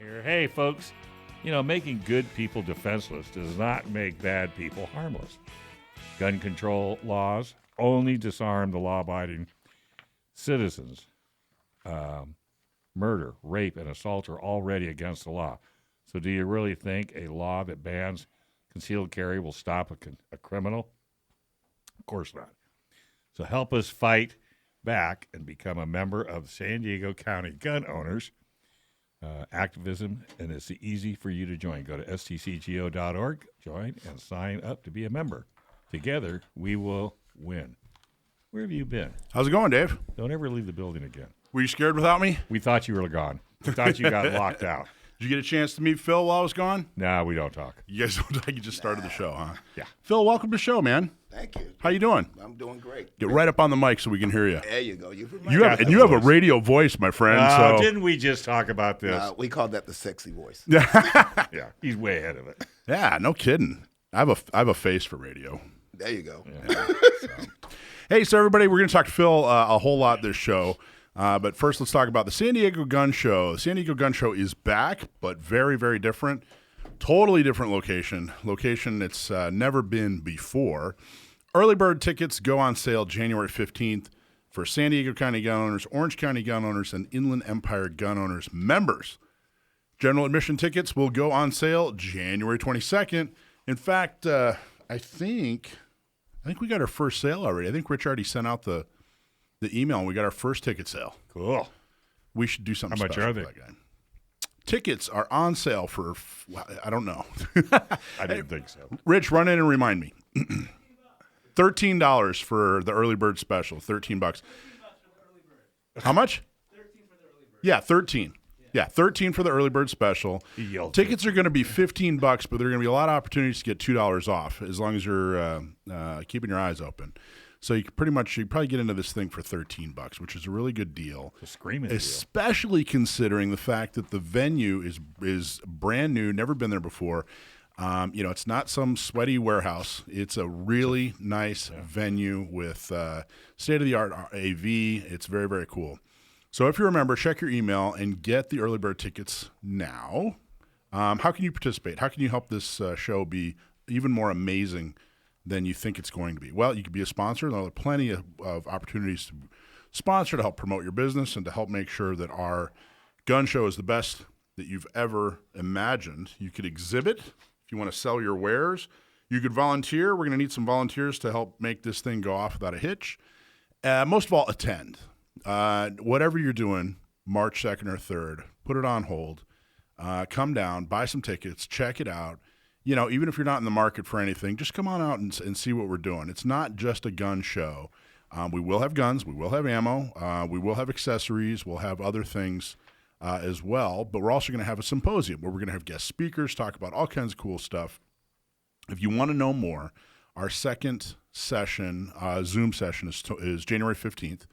here. Hey, folks, making good people defenseless does not make bad people harmless. Gun control laws only disarm the law-abiding citizens. Murder, rape, and assault are already against the law. So do you really think a law that bans concealed carry will stop a criminal? Of course not. So help us fight back and become a member of San Diego County Gun Owners Activism, and it's easy for you to join. Go to STCGO.org, join, and sign up to be a member. Together, we will win. Where have you been? How's it going, Dave? Don't ever leave the building again. Were you scared without me? We thought you were gone. We thought you got locked out. Did you get a chance to meet Phil while I was gone? No, we don't talk. You guys look like you just started the show, huh? Yeah. Phil, welcome to the show, man. Thank you. How you doing? I'm doing great. Get right up on the mic so we can hear you. There you go. You have a radio voice, my friend. So didn't we just talk about this? we called that the sexy voice. Yeah, he's way ahead of it. Yeah, no kidding. I have a face for radio. There you go. Yeah. Hey, so everybody, we're going to talk to Phil a whole lot this show. But first, let's talk about the San Diego Gun Show. The San Diego Gun Show is back, but very, very different. Totally different location. Location it's never been before. Early bird tickets go on sale January 15th for San Diego County gun owners, Orange County gun owners, and Inland Empire gun owners members. General admission tickets will go on sale January 22nd. In fact, I think we got our first sale already. I think Rich already sent out the email, and we got our first ticket sale. Cool. We should do something special. How much are they? For that guy. Tickets are on sale for, I don't know. I didn't think so. Rich, run in and remind me. $13 for the early bird special. $13. How much? 13 for the early bird. Yeah, 13. Yeah, 13 for the early bird special. Tickets are going to be $15, but there are going to be a lot of opportunities to get $2 off as long as you're keeping your eyes open. So you probably get into this thing for $13, which is a really good deal. It's a screaming especially considering the fact that the venue is brand new, never been there before. It's not some sweaty warehouse. It's a really nice venue with state-of-the-art AV. It's very, very cool. So if you remember, check your email and get the early bird tickets now. How can you participate? How can you help this show be even more amazing than you think it's going to be? Well, you could be a sponsor. There are plenty of opportunities to sponsor to help promote your business and to help make sure that our gun show is the best that you've ever imagined. You could exhibit if you want to sell your wares. You could volunteer. We're going to need some volunteers to help make this thing go off without a hitch. Most of all, attend. Whatever you're doing, March 2nd or 3rd, put it on hold. Come down, buy some tickets, check it out. Even if you're not in the market for anything, just come on out and see what we're doing. It's not just a gun show. We will have guns. We will have ammo. We will have accessories. We'll have other things as well. But we're also going to have a symposium where we're going to have guest speakers, talk about all kinds of cool stuff. If you want to know more, our second session, Zoom session, is January 15th.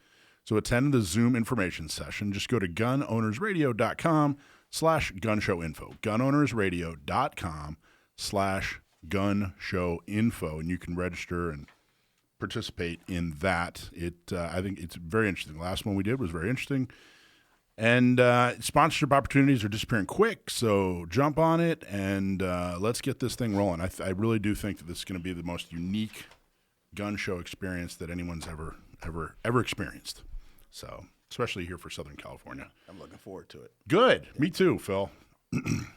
So attend the Zoom information session. Just go to gunownersradio.com/gunshowinfo. gunownersradio.com/gunshowinfo, and you can register and participate in that. I think it's very interesting. The last one we did was very interesting. And sponsorship opportunities are disappearing quick, so jump on it and let's get this thing rolling. I really do think that this is going to be the most unique gun show experience that anyone's ever experienced. So, especially here for Southern California. I'm looking forward to it. Good. Yeah. Me too, Phil.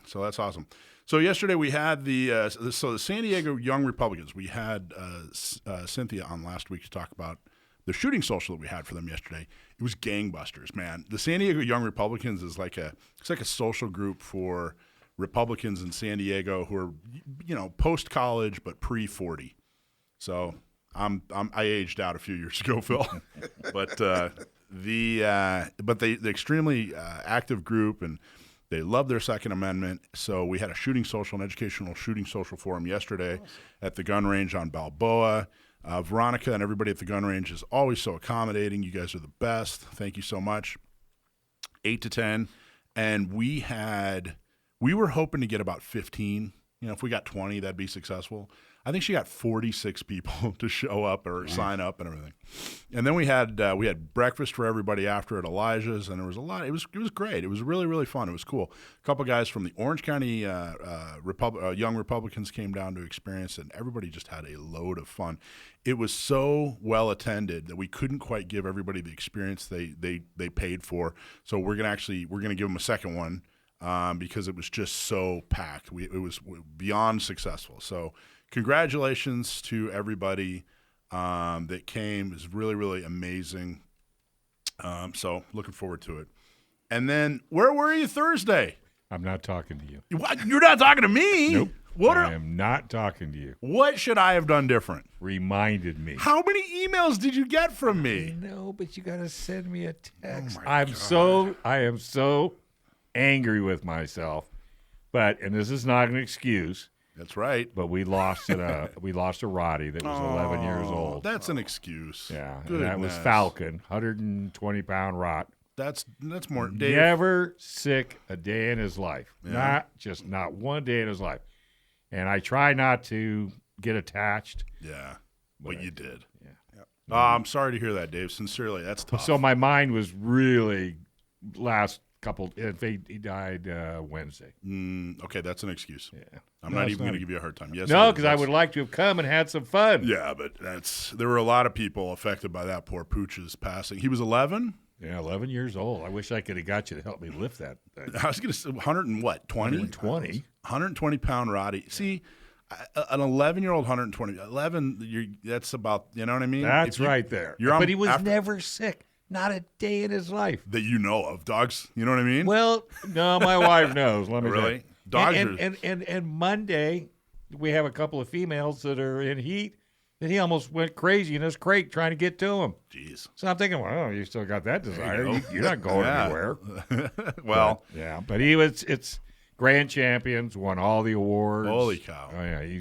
So that's awesome. So yesterday we had the San Diego Young Republicans. We had Cynthia on last week to talk about the shooting social that we had for them yesterday. It was gangbusters, man. The San Diego Young Republicans is like a social group for Republicans in San Diego who are post college but pre 40. So I aged out a few years ago, Phil, but the extremely active group, and they love their Second Amendment. So we had a shooting social, an educational shooting social forum yesterday at the gun range on Balboa. Veronica and everybody at the gun range is always so accommodating. You guys are the best. Thank you so much. 8 to 10. And we were hoping to get about 15 if we got 20, that'd be successful. I think she got 46 people to show up or sign up and everything. And then we had breakfast for everybody after at Elijah's, and there was a lot. It was great. It was really, really fun. It was cool. A couple guys from the Orange County Young Republicans came down to experience it, and everybody just had a load of fun. It was so well attended that we couldn't quite give everybody the experience they paid for. So we're gonna give them a second one because it was just so packed. It was beyond successful. So congratulations to everybody that came. It was really, really amazing. So looking forward to it. And then where were you Thursday? I'm not talking to you. What? You're not talking to me? Nope. What I am not talking to you. What should I have done different? Reminded me. How many emails did you get from me? No, but you got to send me a text. Oh I am so angry with myself. And this is not an excuse. That's right. But we lost a Roddy that was 11 years old. That's an excuse. Yeah, Goodness. and that was Falcon, 120-pound rot. That's more. Dave. Never sick a day in his life. Yeah. Not one day in his life. And I try not to get attached. Yeah. Well, you did. Yeah. Oh, I'm sorry to hear that, Dave. Sincerely, that's tough. So my mind was really last couple. He died Wednesday. Okay, that's an excuse. Yeah. I'm not even going to give you a hard time. Yes. No, because I would like to have come and had some fun. Yeah, but there were a lot of people affected by that poor Pooch's passing. He was 11. Yeah, 11 years old. I wish I could have got you to help me lift that thing. I was going to say 100 and what? 20? 120-pound Roddy. See, an 11-year-old 120. 11. That's about. You know what I mean? That's right there. But he was never sick. Not a day in his life that you know of. Dogs. You know what I mean? Well, no, my wife knows. Let me really. Dogs. And Monday, we have a couple of females that are in heat. That he almost went crazy in his crate trying to get to him. Jeez. So I'm thinking, well, you still got that desire. You're not going anywhere. Well, but it's grand champions, won all the awards. Holy cow! Oh yeah,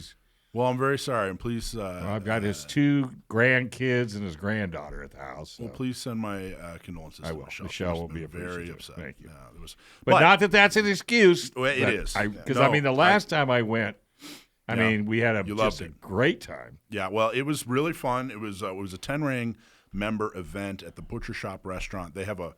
Well, I'm very sorry, and please. I've got his 2 grandkids and his granddaughter at the house. So. Well, please send my condolences. I will. To Michelle will be very upset. Thank you. Yeah, but not that that's an excuse. Well, it is because the last time I went. We had just a great time. Yeah, well, it was really fun. It was a 10-ring member event at the Butcher Shop restaurant. They have a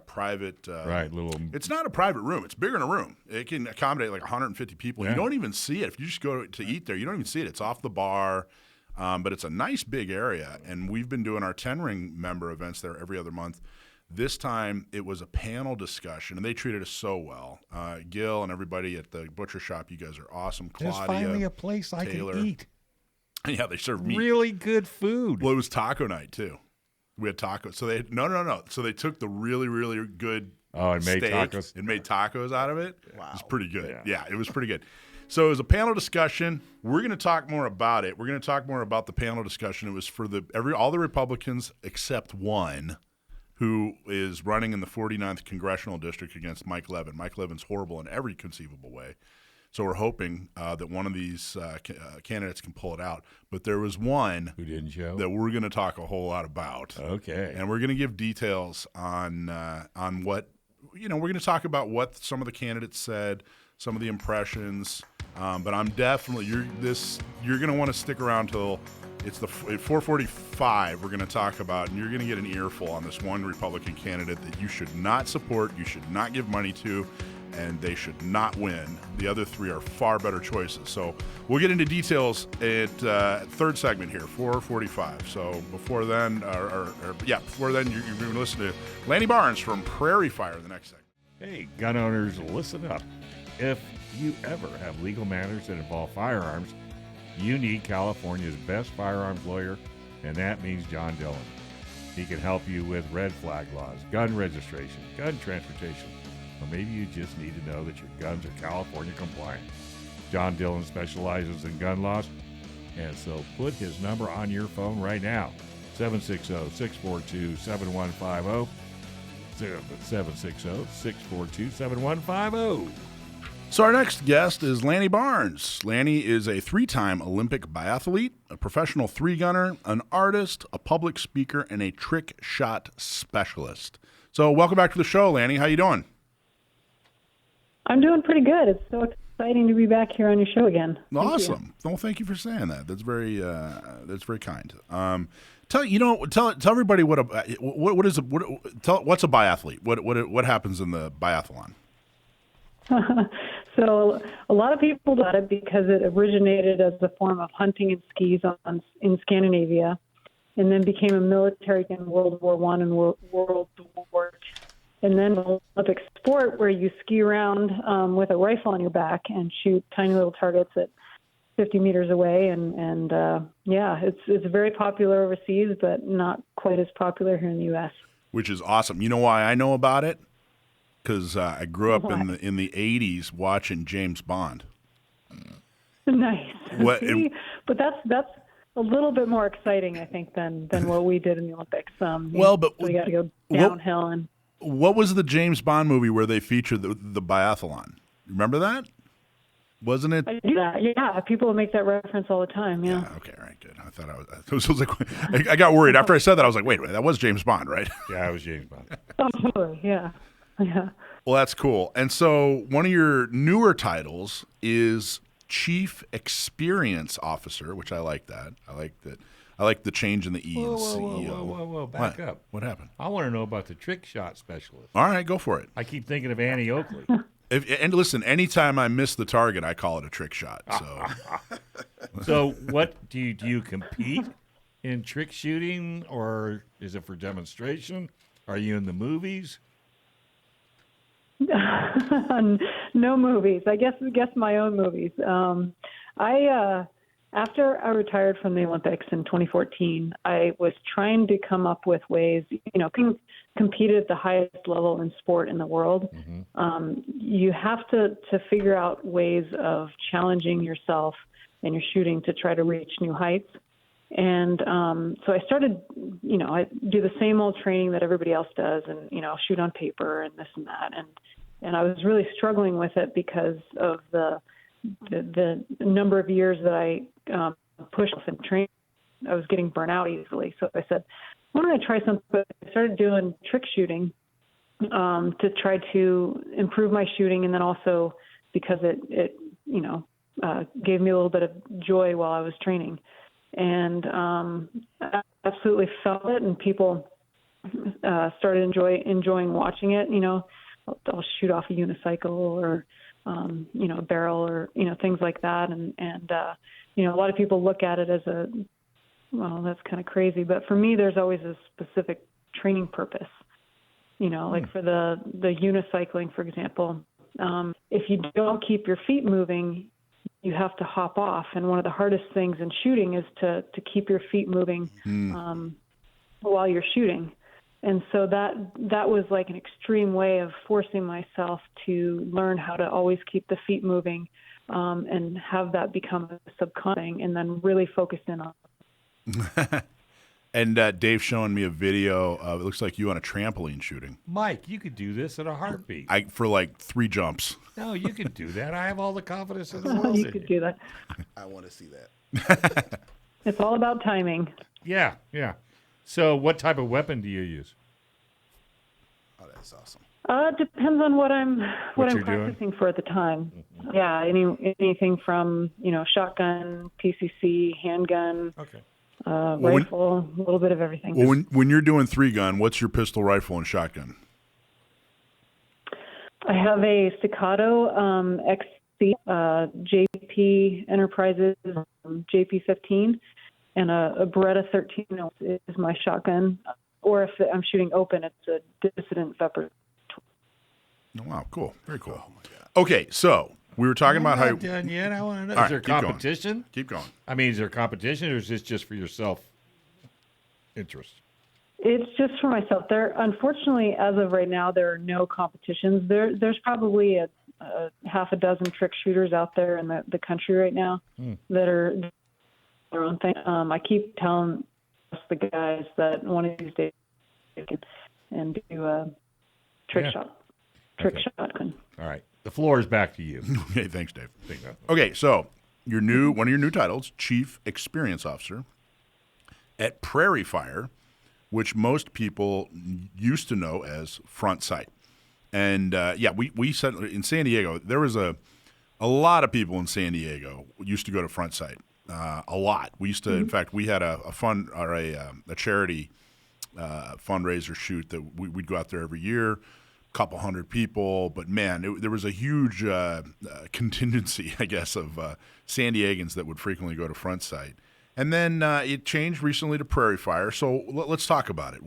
private little. It's not a private room. It's bigger than a room. It can accommodate like 150 people. Yeah. You don't even see it if you just go to eat there. You don't even see it. It's off the bar, but it's a nice big area. And we've been doing our 10-ring member events there every other month. This time it was a panel discussion, and they treated us so well. Gil and everybody at the Butcher Shop, you guys are awesome. Claudia, there's finally a place Taylor. I can eat. Yeah, they serve meat. Really good food. Well, it was taco night too. We had tacos. So they no. So they took the really, really good and made steak tacos. and made tacos out of it. Wow. It was pretty good. Yeah, it was pretty good. So it was a panel discussion. We're going to talk more about it. We're going to talk more about the panel discussion. It was for all the Republicans except one, who is running in the 49th Congressional District against Mike Levin. Mike Levin's horrible in every conceivable way. So we're hoping that one of these candidates can pull it out. But there was one who didn't show that we're going to talk a whole lot about. Okay. And we're going to give details on what, we're going to talk about what some of the candidates said, some of the impressions. But I'm definitely, you're going to want to stick around till it's the 4:45 we're going to talk about, and you're going to get an earful on this one Republican candidate that you should not support, you should not give money to, and they should not win. The other 3 are far better choices. So we'll get into details at third segment here, 4:45. So before then, before then, you're going to listen to Lanny Barnes from Prairie Fire the next segment. Hey, gun owners, listen up. If you ever have legal matters that involve firearms, you need California's best firearms lawyer, and that means John Dillon. He can help you with red flag laws, gun registration, gun transportation, or maybe you just need to know that your guns are California compliant. John Dillon specializes in gun laws, and so put his number on your phone right now, 760-642-7150, 760-642-7150. So our next guest is Lanny Barnes. Lanny is a 3-time Olympic biathlete, a professional 3-gunner, an artist, a public speaker, and a trick shot specialist. So welcome back to the show, Lanny. How you doing? I'm doing pretty good. It's so exciting to be back here on your show again. Thank you. Awesome. Well, thank you for saying that. That's very kind. Tell everybody what's a biathlete? What happens in the biathlon? So a lot of people got it because it originated as a form of hunting and skis in Scandinavia, and then became a military in World War I and World War II. And then an Olympic sport where you ski around with a rifle on your back and shoot tiny little targets at 50 meters away. And it's very popular overseas, but not quite as popular here in the U.S. Which is awesome. You know why I know about it? Because I grew up in the 80s watching James Bond. Nice. But that's a little bit more exciting, I think, than what we did in the Olympics. We got to go downhill. What was the James Bond movie where they featured the biathlon? Remember that? Wasn't it? I do that. Yeah, people make that reference all the time. Yeah. Okay. All right. Good. I thought I was like, I got worried after I said that. I was like, wait, that was James Bond, right? Yeah, it was James Bond. Oh, totally. Yeah. Yeah. Well, that's cool. And so one of your newer titles is Chief Experience Officer, which I like that. I like that. I like the change in the E in CEO. Whoa. Back up. What happened? I want to know about the trick shot specialist. All right, go for it. I keep thinking of Annie Oakley. And listen, anytime I miss the target, I call it a trick shot. So, So what do you compete in trick shooting, or is it for demonstration? Are you in the movies? No movies. I guess my own movies. After I retired from the Olympics in 2014, I was trying to come up with ways, competed at the highest level in sport in the world. Mm-hmm. You have to figure out ways of challenging yourself and your shooting to try to reach new heights. And so I started, I do the same old training that everybody else does, and, shoot on paper and this and that. And I was really struggling with it because of the number of years that I pushed and trained. I was getting burnt out easily. So I said, why don't I try something? I started doing trick shooting to try to improve my shooting, and then also because it gave me a little bit of joy while I was training. And I absolutely felt it, and people started enjoying watching it. I'll shoot off a unicycle or a barrel or things like that, and a lot of people look at it as that's kind of crazy. But for me, there's always a specific training purpose. Like for the unicycling, for example, if you don't keep your feet moving, you have to hop off. And one of the hardest things in shooting is to keep your feet moving while you're shooting. And so that was like an extreme way of forcing myself to learn how to always keep the feet moving and have that become a subconscious thing, and then really focus in on it. And Dave's showing me a video of, it looks like you on a trampoline shooting. Mike, you could do this in a heartbeat. For like 3 jumps. No, you could do that. I have all the confidence in the world. You could do that. I want to see that. It's all about timing. Yeah. So what type of weapon do you use? Oh, that's awesome. Depends on what I'm practicing doing? For at the time. Mm-hmm. Yeah, anything from shotgun, PCC, handgun, rifle, a little bit of everything. Well, when you're doing 3-gun, what's your pistol, rifle, and shotgun? I have a Staccato XC, JP Enterprises JP15, and a Beretta 13 is my shotgun. Or if I'm shooting open, it's a Dissident Vepr. Oh, wow, cool. Very cool. Oh, okay, so we were talking about how... I'm not done yet. I want to know. All Is there right, keep going. competition? Keep going. I mean, is there competition, or is this just for your self-interest? It's just for myself. Unfortunately, as of right now, there are no competitions. There's probably a half a dozen trick shooters out there in the country right now that are their own thing. I keep telling the guys that one of these days they can do a trick shotgun. All right. The floor is back to you. Okay, thanks, Dave. Okay, so one of your new titles, Chief Experience Officer at Prairie Fire, which most people used to know as Front Sight. And we said in San Diego, there was a A lot of people in San Diego used to go to Front Sight. A lot. We used to, in fact, we had a fund or a charity fundraiser shoot that we'd go out there every year. Couple hundred people, but man, there was a huge contingency, I guess, of San Diegans that would frequently go to Front Sight. And then it changed recently to Prairie Fire. So let's talk about it.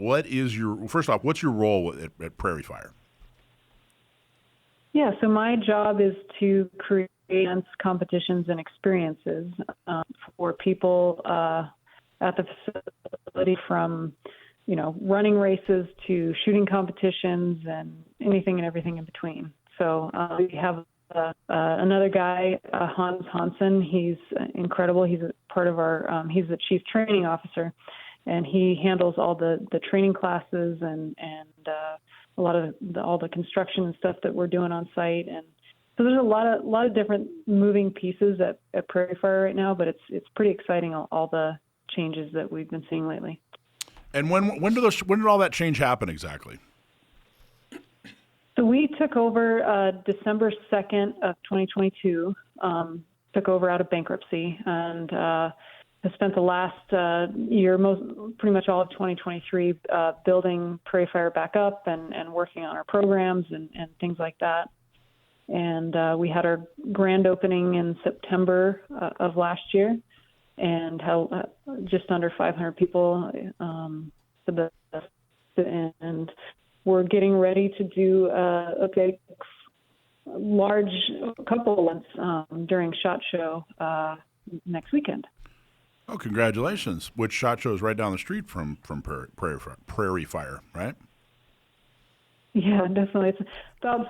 First off, what's your role at Prairie Fire? Yeah, so my job is to create events, competitions, and experiences for people at the facility, from running races to shooting competitions and anything and everything in between. So we have another guy, Hans Hansen. He's incredible. He's a part of our, he's the chief training officer, and he handles all the training classes and a lot of all the construction and stuff that we're doing on site. And so there's a lot of different moving pieces at Prairie Fire right now, but it's pretty exciting, all the changes that we've been seeing lately. And when did all that change happen exactly? So we took over December 2nd of 2022, took over out of bankruptcy, and have spent the last year, pretty much all of 2023, building Prairie Fire back up and working on our programs and things like that. And we had our grand opening in September of last year, and held just under 500 people. And we're getting ready to do a big, large couple events during SHOT Show next weekend. Oh, congratulations! Which SHOT Show is right down the street from Prairie Fire, right? Yeah, definitely.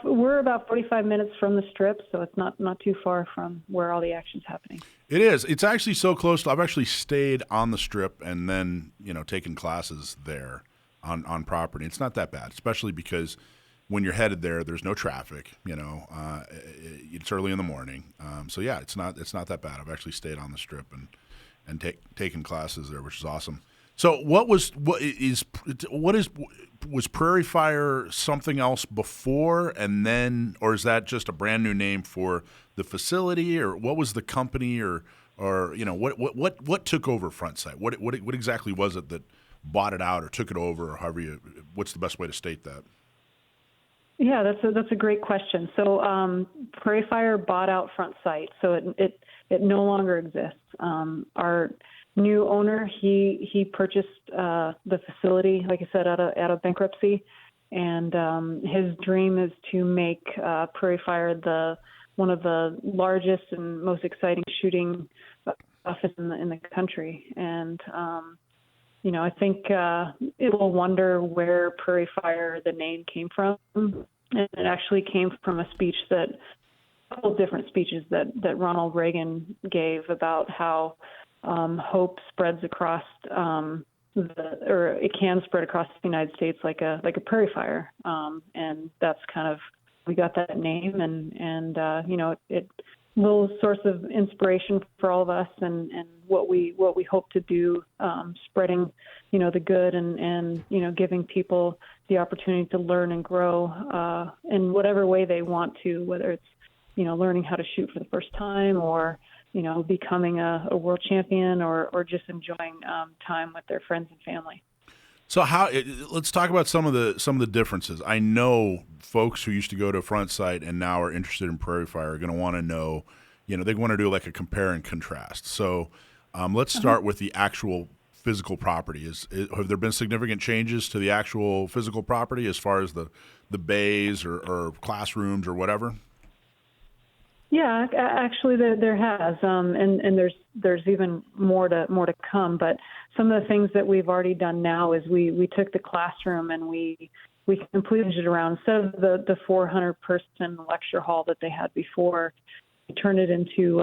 We're about 45 minutes from the Strip, so it's not too far from where all the action's happening. It is. It's actually so close. I've actually stayed on the Strip and then taken classes there on property. It's not that bad, especially because when you're headed there, there's no traffic. It's early in the morning, so yeah, it's not that bad. I've actually stayed on the Strip and taken classes there, which is awesome. So was Prairie Fire something else before and then, or is that just a brand new name for the facility, or what was the company, or what took over Front Sight? What exactly was it that bought it out or took it over, or what's the best way to state that? Yeah, that's a great question. So Prairie Fire bought out Front Sight, so it no longer exists. Our new owner, he purchased the facility, like I said, out of bankruptcy, and his dream is to make Prairie Fire one of the largest and most exciting shooting offices in the country. And I think it will wonder where Prairie Fire, the name, came from. And it actually came from a couple different speeches that Ronald Reagan gave about how hope spreads across it can spread across the United States like a prairie fire, and that's kind of, we got that name, and it little source of inspiration for all of us, and what we hope to do, spreading the good, and giving people the opportunity to learn and grow in whatever way they want to, whether it's learning how to shoot for the first time, or becoming a world champion, or just enjoying time with their friends and family. So let's talk about some of the differences. I know folks who used to go to Front Sight and now are interested in Prairie Fire are going to want to know, they want to do like a compare and contrast. So let's start with the actual physical property. Have there been significant changes to the actual physical property as far as the bays or classrooms or whatever? Yeah, actually there has, and there's even more to come. But some of the things that we've already done now is we took the classroom and we completed it around, instead of the 400-person lecture hall that they had before, we turned it into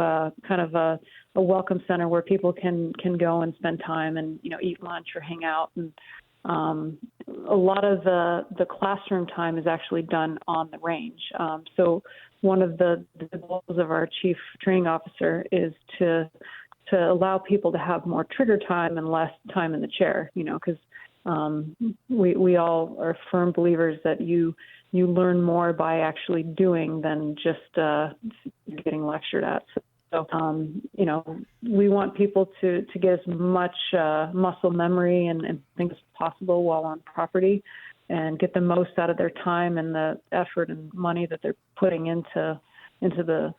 kind of a welcome center where people can go and spend time and eat lunch or hang out. And a lot of the classroom time is actually done on the range. So one of the goals of our chief training officer is to allow people to have more trigger time and less time in the chair, because we all are firm believers that you you learn more by actually doing than just getting lectured at. So, we want people to get as much muscle memory and things as possible while on property, and get the most out of their time and the effort and money that they're putting into the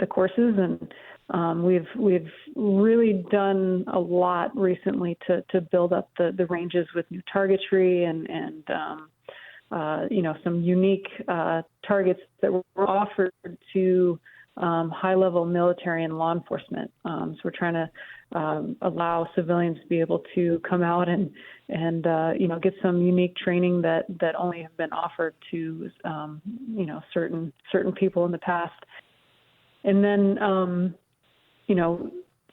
courses. And we've really done a lot recently to build up the ranges with new targetry and some unique targets that were offered to high-level military and law enforcement. So we're trying to allow civilians to be able to come out and get some unique training that only have been offered to certain people in the past. And then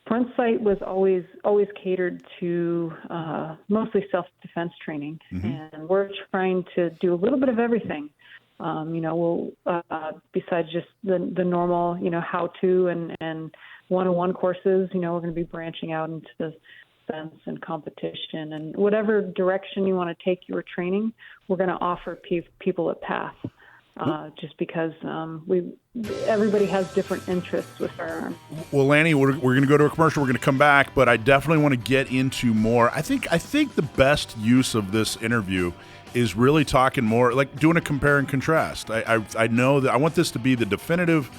front sight was always catered to mostly self-defense training, and we're trying to do a little bit of everything. We'll besides just the normal, how-to and one-on-one courses, we're going to be branching out into the defense and competition, and whatever direction you want to take your training, we're going to offer people a path. Just because everybody has different interests with firearms. Well, Lanny, we're going to go to a commercial. We're going to come back, but I definitely want to get into more. I think the best use of this interview is really talking more, like doing a compare and contrast. I know that I want this to be the definitive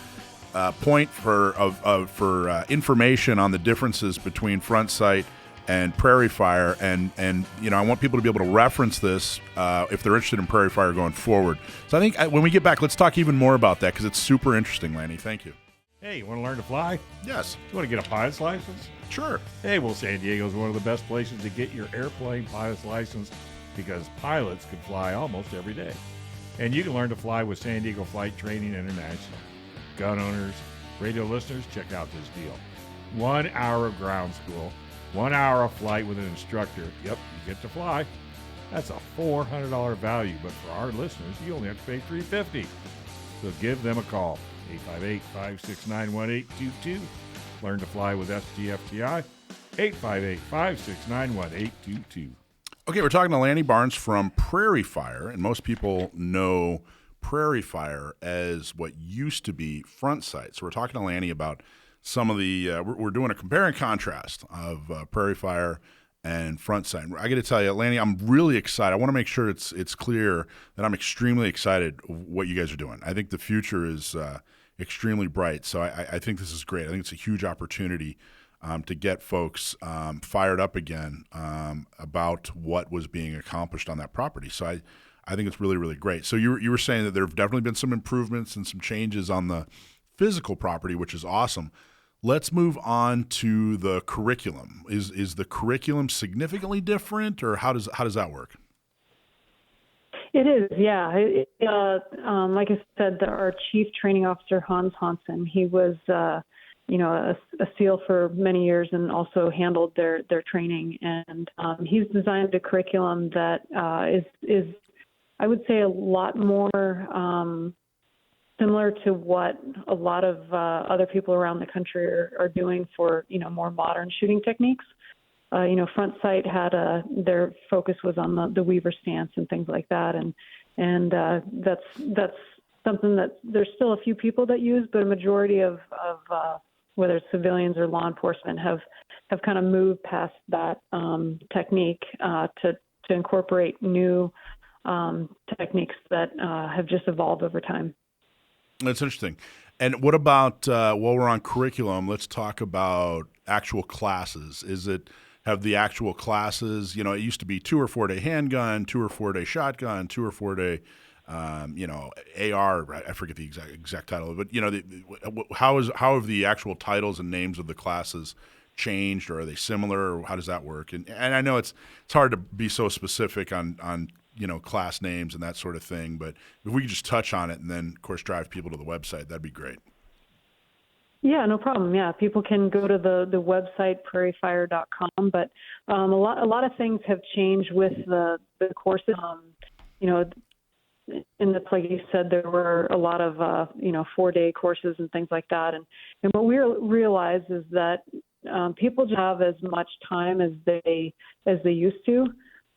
point for information on the differences between front sight and Prairie Fire, and I want people to be able to reference this if they're interested in Prairie Fire going forward. So I think when we get back, let's talk even more about that because it's super interesting, Lanny. Thank you. Hey, you want to learn to fly? Yes. You want to get a pilot's license? Sure. Hey, well, San Diego is one of the best places to get your airplane pilot's license because pilots can fly almost every day. And you can learn to fly with San Diego Flight Training International. Gun owners, radio listeners, check out this deal. 1 hour of ground school, 1 hour of flight with an instructor. Yep, you get to fly. That's a $400 value, but for our listeners, you only have to pay $350. So give them a call, 858-569-1822. Learn to fly with STFTI, 858-569-1822. Okay, we're talking to Lanny Barnes from Prairie Fire, and most people know Prairie Fire as what used to be front sight. So we're talking to Lanny about some of the we're doing a compare and contrast of Prairie Fire and front sight. I got to tell you, Lanny, I'm really excited. I want to make sure it's clear that I'm extremely excited what you guys are doing. I think the future is extremely bright. So I think this is great. I think it's a huge opportunity to get folks fired up again about what was being accomplished on that property. So I think it's really, really great. So you were saying that there have definitely been some improvements and some changes on the physical property, which is awesome. Let's move on to the curriculum. Is the curriculum significantly different, or how does that work? It is, yeah. Like I said, our chief training officer, Hans Hansen, he was, a SEAL for many years and also handled their training. And he's designed a curriculum that is, I would say, a lot more similar to what a lot of other people around the country are doing for, more modern shooting techniques. Front sight had their focus was on the Weaver stance and things like that, and that's something that there's still a few people that use, but a majority of whether it's civilians or law enforcement have kind of moved past that technique to incorporate new techniques that have just evolved over time. That's interesting. And what about while we're on curriculum, let's talk about actual classes. Have the actual classes, it used to be 2 or 4 day handgun, 2 or 4 day shotgun, 2 or 4 day, AR, I forget the exact title, but how have the actual titles and names of the classes changed, or are they similar, or how does that work? And I know it's hard to be so specific on class names and that sort of thing, but if we could just touch on it and then, of course, drive people to the website, that'd be great. Yeah, no problem. Yeah, people can go to the website prairiefire.com, but a lot of things have changed with the courses. And that's like you said, there were a lot of 4-day courses and things like that. And what we realize is that people have as much time as they used to.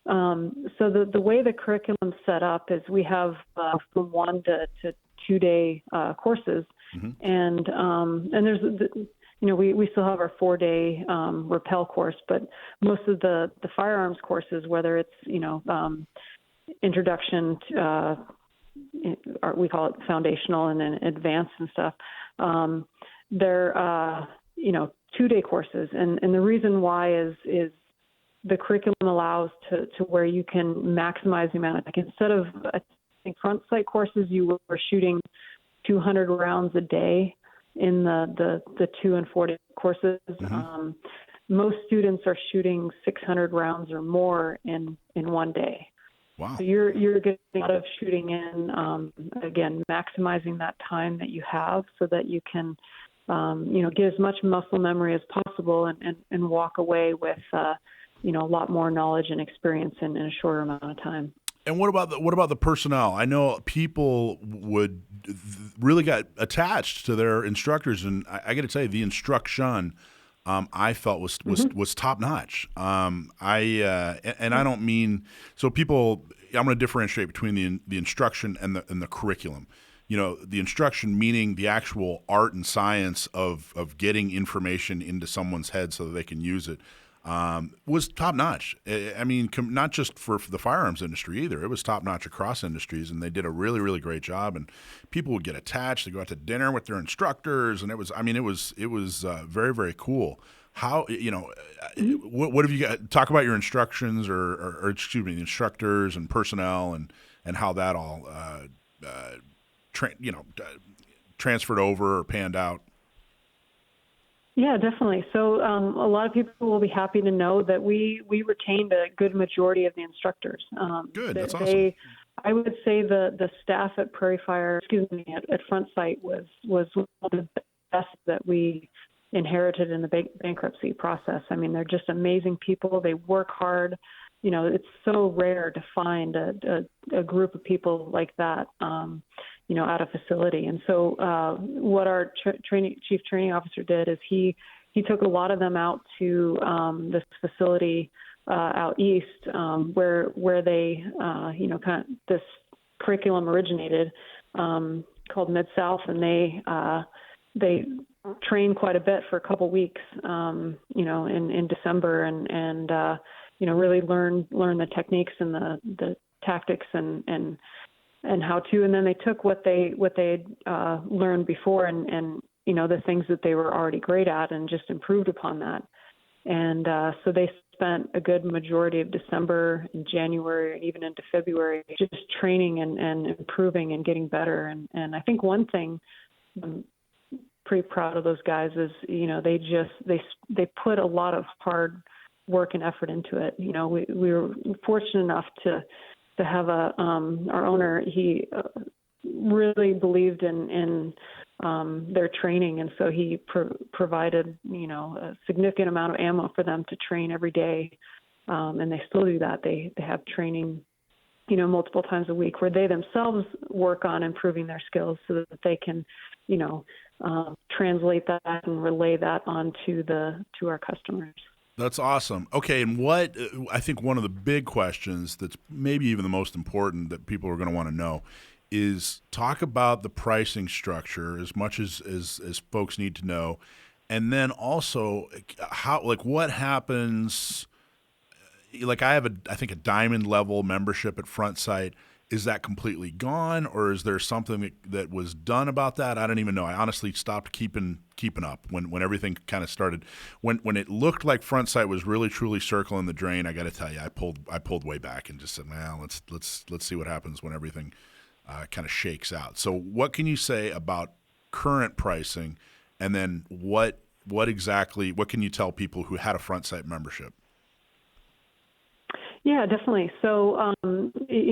So the way the curriculum's set up is we have from 1 to 2 day courses, and there's we still have our 4 day rappel course, but most of the firearms courses, whether it's introduction to, we call it foundational and then advanced and stuff, they're 2 day courses, and the reason why is the curriculum allows to where you can maximize the amount of, like, instead of, I think, front sight courses, you were shooting 200 rounds a day in the 2 and 4 day courses. Most students are shooting 600 rounds or more in 1 day. Wow. So you're getting a lot of shooting in, again, maximizing that time that you have so that you can, get as much muscle memory as possible and walk away with, a lot more knowledge and experience in a shorter amount of time. And what about the personnel? I know people really got attached to their instructors, and I got to tell you, the instruction I felt was top notch. And I don't mean so people. I'm going to differentiate between the instruction and the curriculum. The instruction meaning the actual art and science of getting information into someone's head so that they can use it. Was top notch. I mean, not just for the firearms industry either. It was top notch across industries, and they did a really, really great job. And people would get attached. They go out to dinner with their instructors, and it was very, very cool. How what have you got? Talk about your instructions, or excuse me, the instructors and personnel, and how that all transferred over or panned out. Yeah, definitely. So a lot of people will be happy to know that we retained a good majority of the instructors. Good, that's awesome. I would say the staff at Prairie Fire, at Front Sight was one of the best that we inherited in the bankruptcy process. I mean, they're just amazing people. They work hard. It's so rare to find a group of people like that, at a facility. And so what our chief training officer did is he took a lot of them out to this facility out east where they, kind of this curriculum originated called Mid-South, and they trained quite a bit for a couple weeks, in December and really learn the techniques and the tactics and how to, and then they took what they learned before and the things that they were already great at and just improved upon that. And so they spent a good majority of December and January and even into February just training and improving and getting better. And I think one thing I'm pretty proud of those guys is, they put a lot of hard work and effort into it. We were fortunate enough to have our owner. He really believed in their training, and so he provided a significant amount of ammo for them to train every day, and they still do that. They have training multiple times a week where they themselves work on improving their skills so that they can translate that and relay that on to our customers. That's awesome. Okay, and what I think one of the big questions that's maybe even the most important that people are going to want to know is talk about the pricing structure as much as folks need to know, and then also what happens. Like I have I think a diamond level membership at Front Sight. Is that completely gone, or is there something that was done about that? I don't even know. I honestly stopped keeping up when everything kind of started. When it looked like Front Sight was really truly circling the drain, I got to tell you, I pulled way back and just said, "Well, let's see what happens when everything kind of shakes out." So, what can you say about current pricing, and then what can you tell people who had a Front Sight membership? Yeah, definitely. So,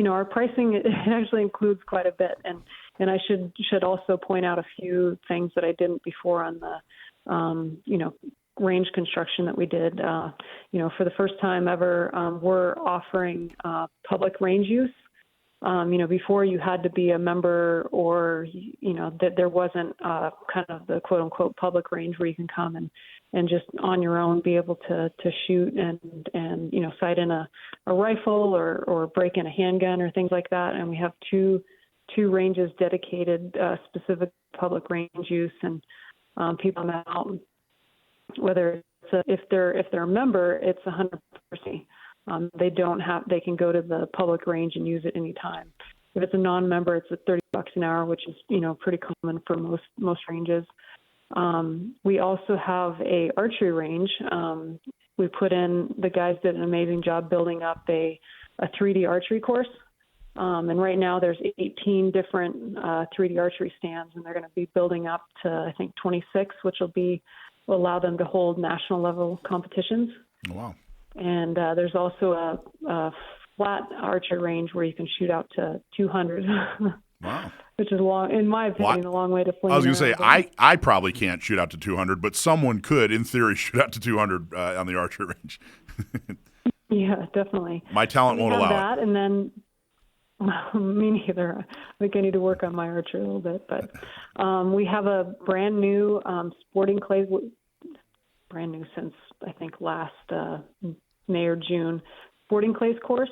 our pricing it actually includes quite a bit, and I should also point out a few things that I didn't before on the, range construction that we did. For the first time ever, we're offering public range use Before you had to be a member, or that there wasn't kind of the quote unquote public range where you can come and just on your own be able to shoot and sight in a rifle or break in a handgun or things like that. And we have two ranges dedicated specific public range use, and people come out, whether it's if they're a member, it's 100%. They can go to the public range and use it anytime. If it's a non-member, it's at $30 an hour, which is, pretty common for most ranges. We also have a archery range. The guys did an amazing job building up a 3D archery course. And right now there's 18 different 3D archery stands, and they're going to be building up to, I think, 26, which will allow them to hold national level competitions. Oh, wow. And there's also a flat archery range where you can shoot out to 200. Wow. Which is in my opinion, a long way to fling. I was going to say, I probably can't shoot out to 200, but someone could, in theory, shoot out to 200 on the archery range. Yeah, definitely. My talent won't allow that, and then me neither. I think I need to work on my archery a little bit. But we have a brand new sporting clays, brand new since I think last May or June, sporting clays course.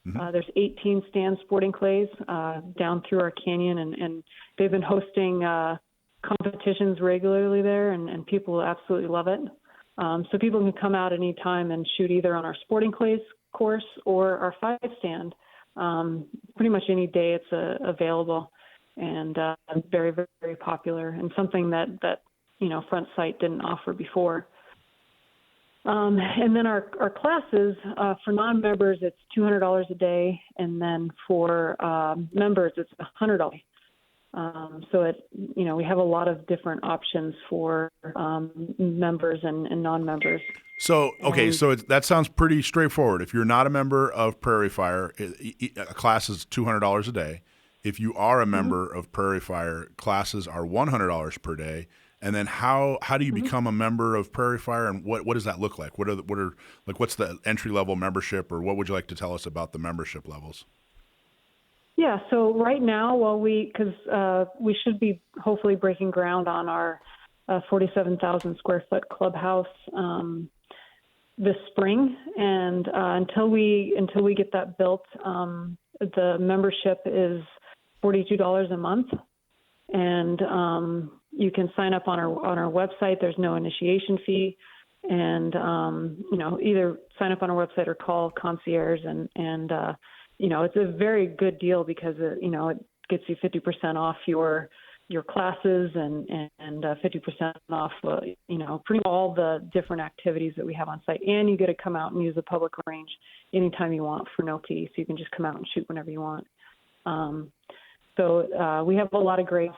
Mm-hmm. There's 18 stand sporting clays down through our canyon, and they've been hosting competitions regularly there, and people absolutely love it. So people can come out anytime and shoot either on our sporting clays course or our 5-stand. Pretty much any day it's available, and very, very, very popular, and something that Front Sight didn't offer before. And then our classes, for non-members, it's $200 a day. And then for members, it's $100. So we have a lot of different options for members and non-members. So, okay, that sounds pretty straightforward. If you're not a member of Prairie Fire, a class is $200 a day. If you are a member of Prairie Fire, classes are $100 per day. And then how do you become a member of Prairie Fire, and what does that look like? What's the entry level membership, or what would you like to tell us about the membership levels? Yeah, so right now, we should be hopefully breaking ground on our 47,000 square foot clubhouse this spring, and until we get that built, the membership is $42 a month, and you can sign up on our website. There's no initiation fee, and either sign up on our website or call concierge, and it's a very good deal because it gets you 50% off your classes and 50% off pretty much all the different activities that we have on site, and you get to come out and use the public range anytime you want for no fee, so you can just come out and shoot whenever you want. So we have a lot of great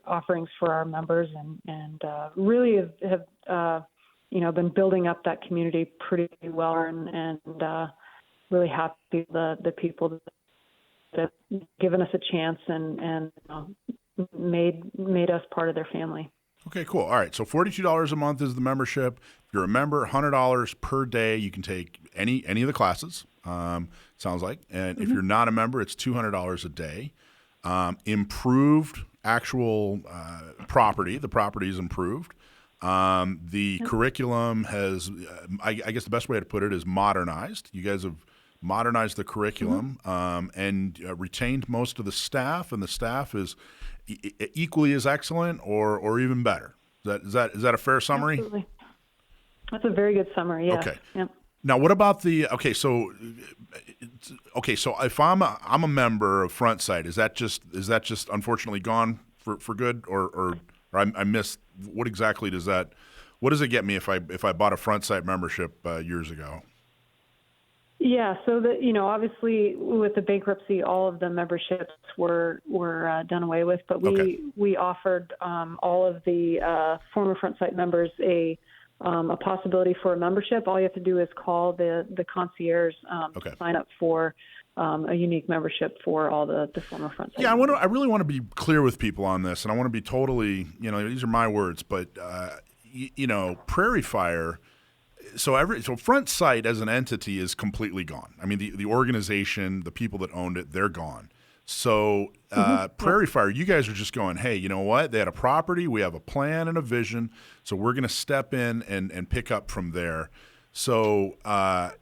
offerings for our members, and really have been building up that community pretty well, and really happy the people that have given us a chance and made us part of their family. Okay, cool. All right, so $42 a month is the membership. If you're a member, $100 per day. You can take any of the classes, sounds like. And if you're not a member, it's $200 a day. Improved actual property. The property is improved. The curriculum has, I guess the best way to put it is modernized. You guys have modernized the curriculum and retained most of the staff, and the staff is equally as excellent or even better. Is that a fair summary? Absolutely. That's a very good summary. Yeah. Okay. Yep. Now, what about so if I'm a member of Front Sight, is that just unfortunately gone for good, or I missed what exactly what does it get me if I bought a Front Sight membership years ago? Yeah, so obviously with the bankruptcy, all of the memberships were done away with, but we offered all of the former Front Sight members a possibility for a membership. All you have to do is call the concierge to sign up for a unique membership for all the former Front Sight. Yeah, I really want to be clear with people on this, and I want to be totally, these are my words, but Prairie Fire, So Front Sight as an entity is completely gone. I mean, the organization, the people that owned it, they're gone. So Prairie Fire, you guys are just going, hey, you know what? They had a property, we have a plan and a vision, so we're going to step in and pick up from there. So, I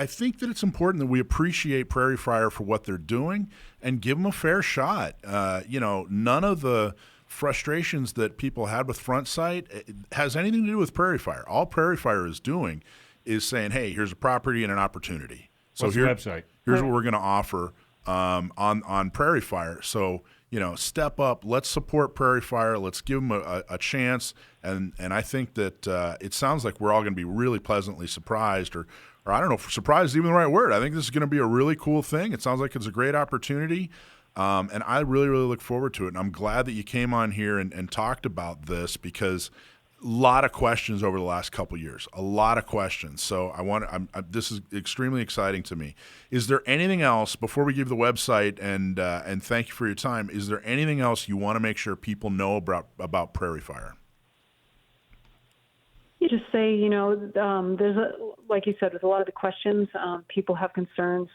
think that it's important that we appreciate Prairie Fire for what they're doing and give them a fair shot. None of the frustrations that people had with Front Sight has anything to do with Prairie Fire. All Prairie Fire is doing is saying, hey, here's a property and an opportunity. So What's the website? Here's what we're going to offer on Prairie Fire. So, step up. Let's support Prairie Fire. Let's give them a chance. And I think that it sounds like we're all going to be really pleasantly surprised, or I don't know if surprised is even the right word. I think this is going to be a really cool thing. It sounds like it's a great opportunity. And I really, really look forward to it. And I'm glad that you came on here and talked about this, because a lot of questions over the last couple of years, a lot of questions. So this is extremely exciting to me. Is there anything else before we give the website and thank you for your time? Is there anything else you want to make sure people know about Prairie Fire? You just say, like you said, with a lot of the questions, people have concerns.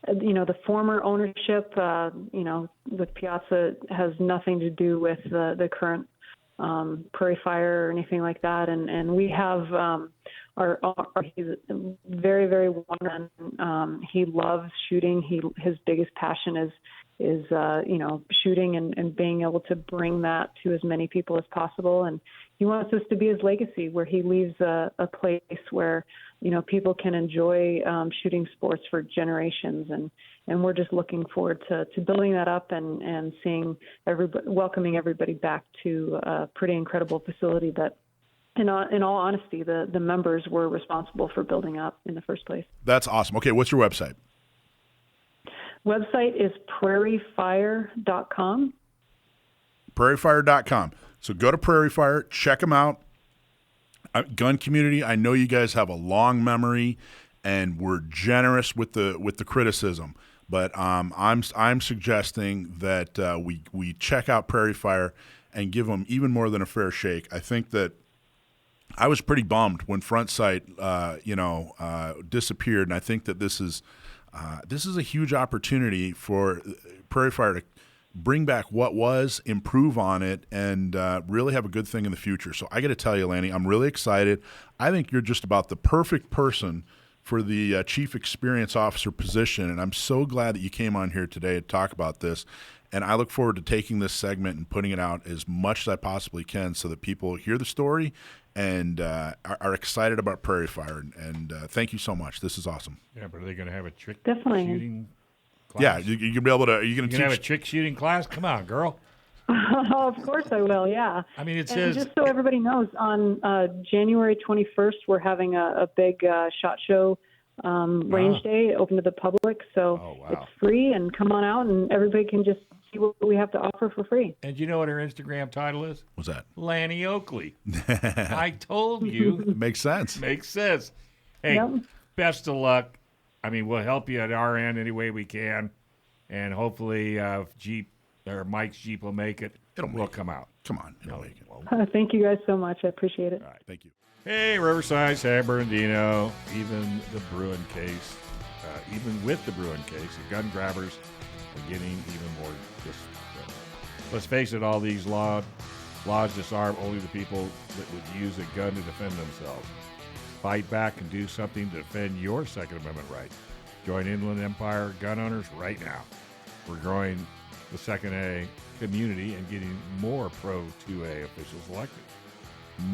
The former ownership, with Piazza has nothing to do with the current Prairie Fire or anything like that. And we have he's very, very one. He loves shooting. His biggest passion is shooting and being able to bring that to as many people as possible. And he wants this to be his legacy, where he leaves a place where, people can enjoy shooting sports for generations. And we're just looking forward to building that up and seeing welcoming everybody back to a pretty incredible facility that, in all honesty, the members were responsible for building up in the first place. That's awesome. Okay, what's your website? Website is prairiefire.com. prairiefire.com. So go to Prairie Fire, check them out. Gun community, I know you guys have a long memory, and we're generous with the criticism. But I'm suggesting that we check out Prairie Fire and give them even more than a fair shake. I think that I was pretty bummed when Front Sight disappeared, and I think that this is a huge opportunity for Prairie Fire to bring back what was, improve on it, and really have a good thing in the future. So I got to tell you, Lanny, I'm really excited. I think you're just about the perfect person for the Chief Experience Officer position, and I'm so glad that you came on here today to talk about this. And I look forward to taking this segment and putting it out as much as I possibly can so that people hear the story and are excited about Prairie Fire. And thank you so much. This is awesome. Yeah, but are they going to have a trick Definitely. shooting class? Yeah, you can be able to. Are you going to have a trick shooting class? Come on, girl. Of course I will, yeah. I mean, it And says... just so everybody knows, on January 21st, we're having a big SHOT Show range day open to the public. So It's free, and come on out, and everybody can just see what we have to offer for free. And you know what her Instagram title is? What's that? Lanny Oakley. I told you. It makes sense. Makes sense. Hey, best of luck. I mean, we'll help you at our end any way we can. And hopefully Mike's Jeep will make it. We'll come out. Come on. It'll make it. Thank you guys so much. I appreciate it. All right. Thank you. Hey, Riverside, San Bernardino, even the Bruin case, even with the Bruin case, the gun grabbers are getting even more disrespectful. Let's face it, all these laws disarm only the people that would use a gun to defend themselves. Fight back and do something to defend your Second Amendment right. Join Inland Empire gun owners right now. We're growing the Second A community and getting more Pro 2A officials elected.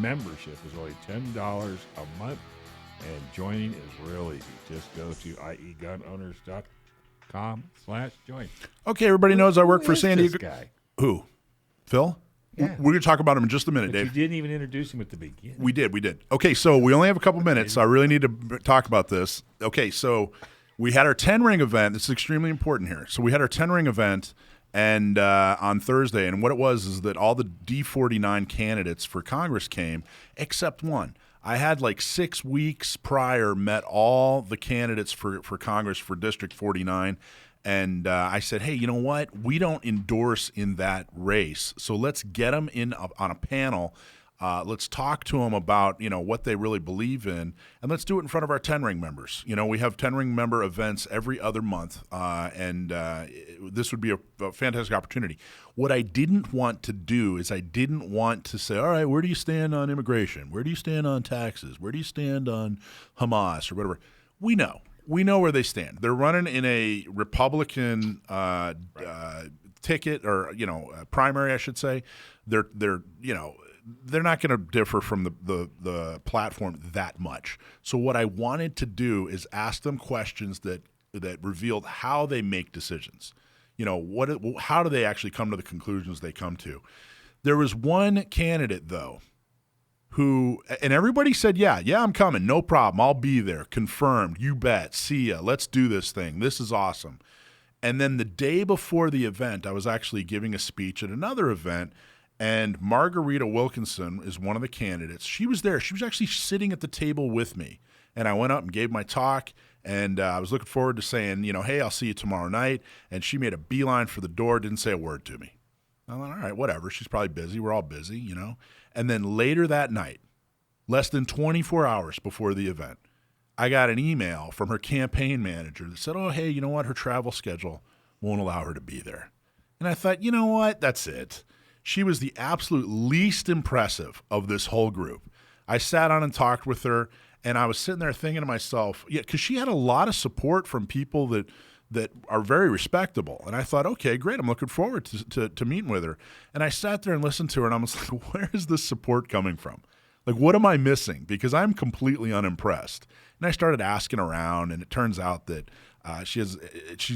Membership is only $10 a month, and joining is real easy. Just go to iegunowners.com/join. Okay, everybody knows I work for San Diego. This guy. Who? Phil? Yeah. We're going to talk about him in just a minute, But Dave. you didn't even introduce him at the beginning. We did. Okay, so we only have a couple minutes, so I really need to talk about this. Okay, so we had our 10-ring event. This is extremely important here. So we had our 10-ring event and on Thursday, and what it was is that all the D49 candidates for Congress came, except one. I had like 6 weeks prior met all the candidates for Congress for District 49, and I said, hey, you know what? We don't endorse in that race, so let's get them in on a panel Let's talk to them about, what they really believe in, and let's do it in front of our 10-ring members. We have 10-ring member events every other month, and this would be a fantastic opportunity. What I didn't want to do is I didn't want to say, all right, where do you stand on immigration? Where do you stand on taxes? Where do you stand on Hamas or whatever? We know where they stand. They're running in a Republican ticket or primary, I should say. They're not going to differ from the platform that much. So what I wanted to do is ask them questions that revealed how they make decisions. How do they actually come to the conclusions they come to? There was one candidate though who, and everybody said, yeah, I'm coming, no problem, I'll be there, confirmed, you bet, see ya, let's do this thing, this is awesome. And then the day before the event, I was actually giving a speech at another event, and Margarita Wilkinson is one of the candidates. She was there. She was actually sitting at the table with me. And I went up and gave my talk, and I was looking forward to saying, hey, I'll see you tomorrow night. And she made a beeline for the door, didn't say a word to me. I'm like, all right, whatever. She's probably busy. We're all busy, And then later that night, less than 24 hours before the event, I got an email from her campaign manager that said, oh, hey, you know what? Her travel schedule won't allow her to be there. And I thought, you know what? That's it. She was the absolute least impressive of this whole group. I sat on and talked with her, and I was sitting there thinking to myself, because she had a lot of support from people that are very respectable. And I thought, okay, great. I'm looking forward to meeting with her. And I sat there and listened to her, and I was like, where is this support coming from? Like, what am I missing? Because I'm completely unimpressed. And I started asking around, and it turns out that she's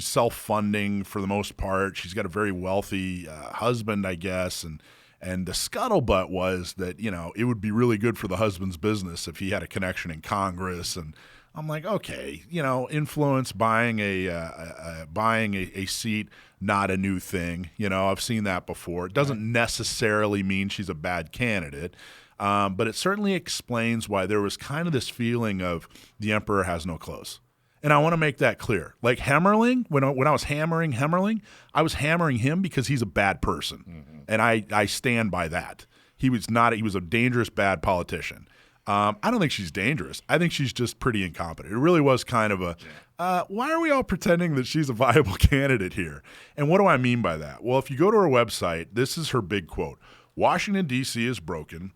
self-funding for the most part. She's got a very wealthy husband, I guess, and the scuttlebutt was that it would be really good for the husband's business if he had a connection in Congress. And I'm like, okay, influence, buying a seat, not a new thing. I've seen that before. It doesn't necessarily mean she's a bad candidate. But it certainly explains why there was kind of this feeling of the emperor has no clothes. And I want to make that clear. Like Hemmerling, when I was hammering Hemmerling, I was hammering him because he's a bad person. Mm-hmm. And I stand by that. He was a dangerous, bad politician. I don't think she's dangerous. I think she's just pretty incompetent. It really was kind of why are we all pretending that she's a viable candidate here? And what do I mean by that? Well, if you go to her website, this is her big quote. Washington, D.C. is broken.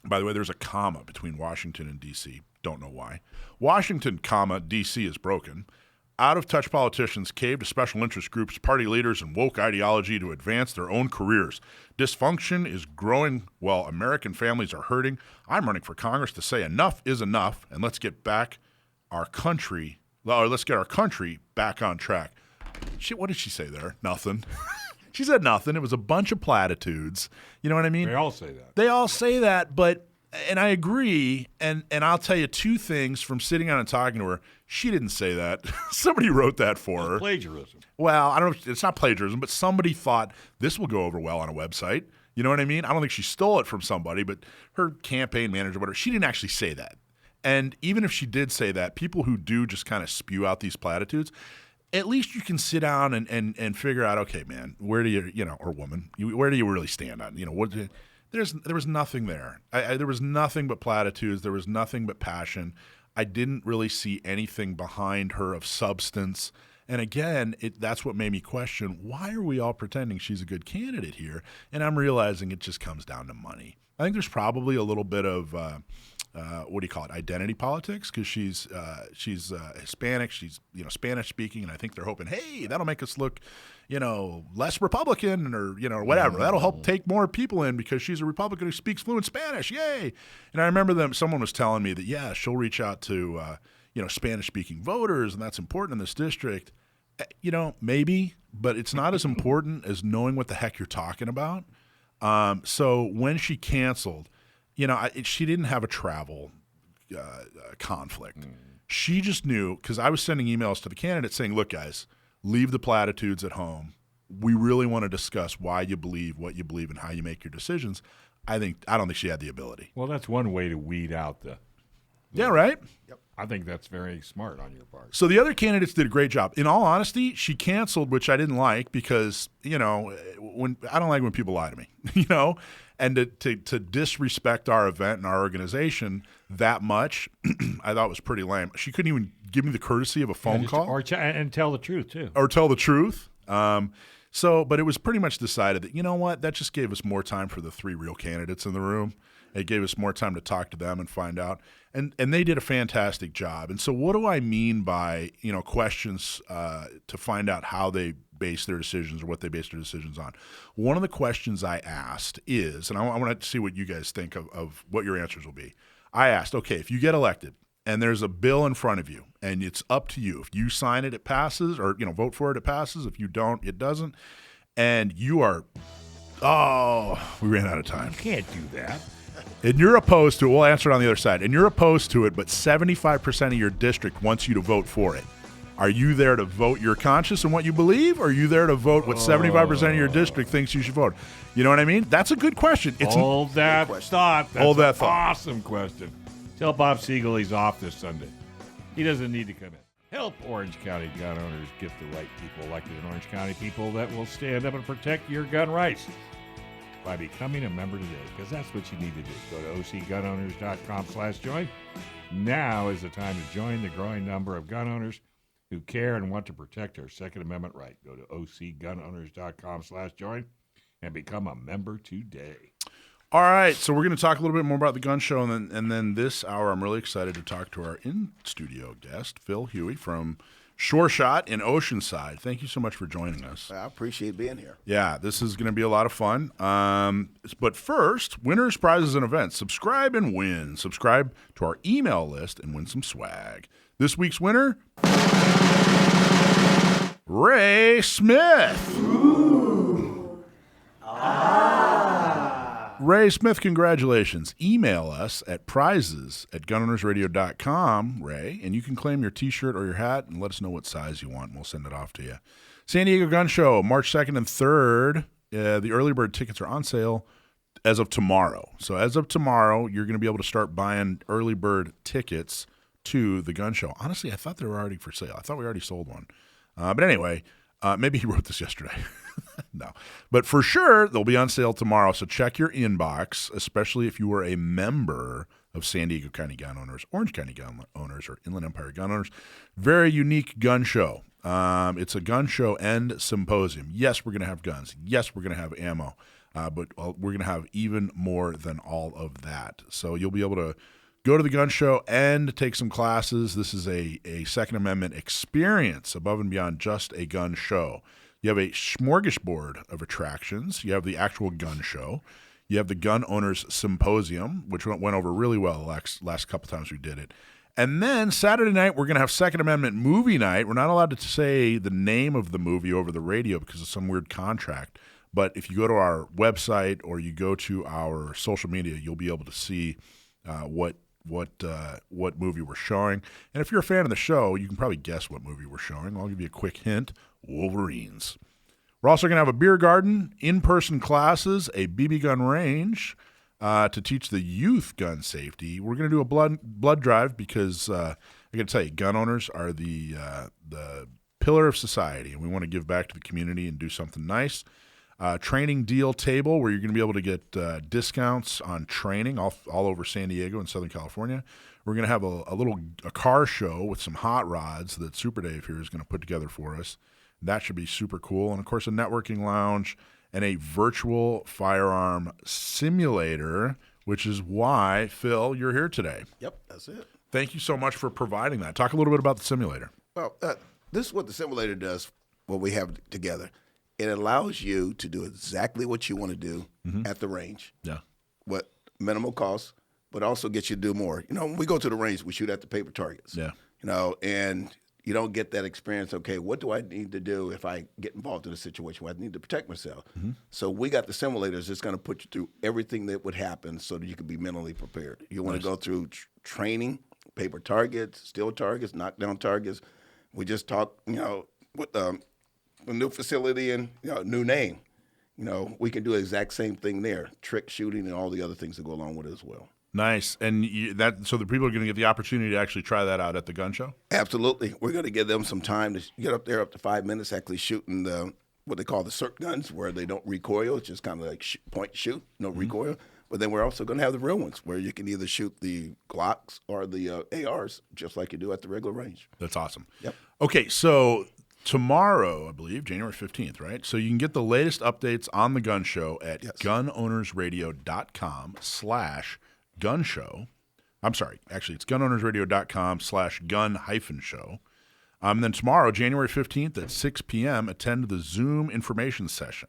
By the way, there's a comma between Washington and D.C. Don't know why. Washington, D.C. is broken. Out-of-touch politicians cave to special interest groups, party leaders, and woke ideology to advance their own careers. Dysfunction is growing while American families are hurting. I'm running for Congress to say enough is enough, and let's get our country back on track. Shit, what did she say there? Nothing. She said nothing. It was a bunch of platitudes. You know what I mean? They all say that. They all say that, and I agree, and I'll tell you two things from sitting down and talking to her. She didn't say that. Somebody wrote that for her. Plagiarism. Well, I don't know. It's not plagiarism, but somebody thought this will go over well on a website. You know what I mean? I don't think she stole it from somebody, but her campaign manager, whatever, she didn't actually say that. And even if she did say that, people who do just kind of spew out these platitudes, at least you can sit down and figure out, okay, man, where do you, or woman, where do you really stand on, what? There was nothing there. There was nothing but platitudes. There was nothing but passion. I didn't really see anything behind her of substance. And again, that's what made me question, why are we all pretending she's a good candidate here? And I'm realizing it just comes down to money. I think there's probably a little bit of identity politics, because she's Hispanic, she's Spanish speaking, and I think they're hoping, hey, that'll make us look less Republican or whatever. That'll help take more people in because she's a Republican who speaks fluent Spanish. Yay! And I remember someone was telling me that she'll reach out to Spanish speaking voters, and that's important in this district. Maybe, but it's not as important as knowing what the heck you're talking about. So when she canceled, she didn't have a travel conflict. She just knew, because I was sending emails to the candidates saying, look, guys, leave the platitudes at home. We really want to discuss why you believe what you believe and how you make your decisions. I don't think she had the ability. Well, that's one way to weed out the yeah, right? Yep. I think that's very smart on your part. So the other candidates did a great job. In all honesty, she canceled, which I didn't like because, when I don't like when people lie to me, And to disrespect our event and our organization that much, I thought was pretty lame. She couldn't even give me the courtesy of a phone call. And tell the truth, too. Or tell the truth. But it was pretty much decided that, you know what, that just gave us more time for the 3 real candidates in the room. It gave us more time to talk to them and find out. And they did a fantastic job. And so what do I mean by, questions to find out how they base their decisions or what they base their decisions on? One of the questions I asked is, and I want to see what you guys think of what your answers will be. I asked, okay, if you get elected and there's a bill in front of you and it's up to you. If you sign it, it passes, or, vote for it, it passes. If you don't, it doesn't. And you are, we ran out of time. You can't do that. And you're opposed to it. We'll answer it on the other side. And you're opposed to it, but 75% of your district wants you to vote for it. Are you there to vote your conscience and what you believe, or are you there to vote what 75% of your district thinks you should vote? You know what I mean? That's a good question. Hold that thought. That's Hold that an thought. Awesome question. Tell Bob Siegel he's off this Sunday. He doesn't need to come in. Help Orange County gun owners get the right people elected in Orange County, people that will stand up and protect your gun rights by becoming a member today, because that's what you need to do. Go to ocgunowners.com/join. Now is the time to join the growing number of gun owners who care and want to protect our Second Amendment right. Go to ocgunowners.com/join and become a member today. All right, so we're going to talk a little bit more about the gun show, and then this hour I'm really excited to talk to our in-studio guest, Phil Hughey from Sure Shot in Oceanside. Thank you so much for joining us. I appreciate being here. Yeah, this is going to be a lot of fun. But first, winners, prizes, and events. Subscribe and win. Subscribe to our email list and win some swag. This week's winner, Ray Smith. Ooh. Ray Smith, congratulations. Email us at prizes@gunownersradio.com, Ray, and you can claim your T-shirt or your hat and let us know what size you want, and we'll send it off to you. San Diego Gun Show, March 2nd and 3rd. The early bird tickets are on sale as of tomorrow. So as of tomorrow, you're going to be able to start buying early bird tickets to the gun show. Honestly, I thought they were already for sale. I thought we already sold one. But anyway, maybe he wrote this yesterday. No. But for sure, they'll be on sale tomorrow. So check your inbox, especially if you were a member of San Diego County Gun Owners, Orange County Gun Owners, or Inland Empire Gun Owners. Very unique gun show. It's a gun show and symposium. Yes, we're going to have guns. Yes, we're going to have ammo. But we're going to have even more than all of that. So you'll be able to go to the gun show and take some classes. This is a Second Amendment experience above and beyond just a gun show. You have a smorgasbord of attractions. You have the actual gun show. You have the Gun Owners Symposium, which went over really well the last couple times we did it. And then Saturday night, we're going to have Second Amendment movie night. We're not allowed to say the name of the movie over the radio because of some weird contract. But if you go to our website or you go to our social media, you'll be able to see what movie we're showing. And if you're a fan of the show, you can probably guess what movie we're showing. I'll give you a quick hint. Wolverines. We're also going to have a beer garden, in-person classes, a BB gun range to teach the youth gun safety. We're going to do a blood drive because I got to tell you, gun owners are the pillar of society, and we want to give back to the community and do something nice. Training deal table where you're going to be able to get discounts on training all over San Diego and Southern California. We're going to have a car show with some hot rods that Super Dave here is going to put together for us. That should be super cool. And, of course, a networking lounge and a virtual firearm simulator, which is why, Phil, you're here today. Yep, that's it. Thank you so much for providing that. Talk a little bit about the simulator. Well, this is what the simulator does, what we have together. It allows you to do exactly what you want to do at the range. Yeah. What minimal cost, but also gets you to do more. When we go to the range, we shoot at the paper targets. Yeah. And you don't get that experience, okay, what do I need to do if I get involved in a situation where I need to protect myself? Mm-hmm. So we got the simulators that's going to put you through everything that would happen so that you can be mentally prepared. You want to go through training, paper targets, steel targets, knockdown targets. We just talked, with the new facility and new name. We can do the exact same thing there, trick shooting and all the other things that go along with it as well. Nice. And so the people are going to get the opportunity to actually try that out at the gun show? Absolutely. We're going to give them some time to get up there up to 5 minutes actually shooting the what they call the CERT guns, where they don't recoil. It's just kind of like point, shoot, no recoil. But then we're also going to have the real ones, where you can either shoot the Glocks or the ARs, just like you do at the regular range. That's awesome. Yep. Okay, so tomorrow, I believe, January 15th, right? So you can get the latest updates on the gun show at gunownersradio.com/gunshow. I'm sorry, actually, it's gunownersradio.com/gun-show. And then tomorrow, January 15th at 6 p.m., attend the Zoom information session.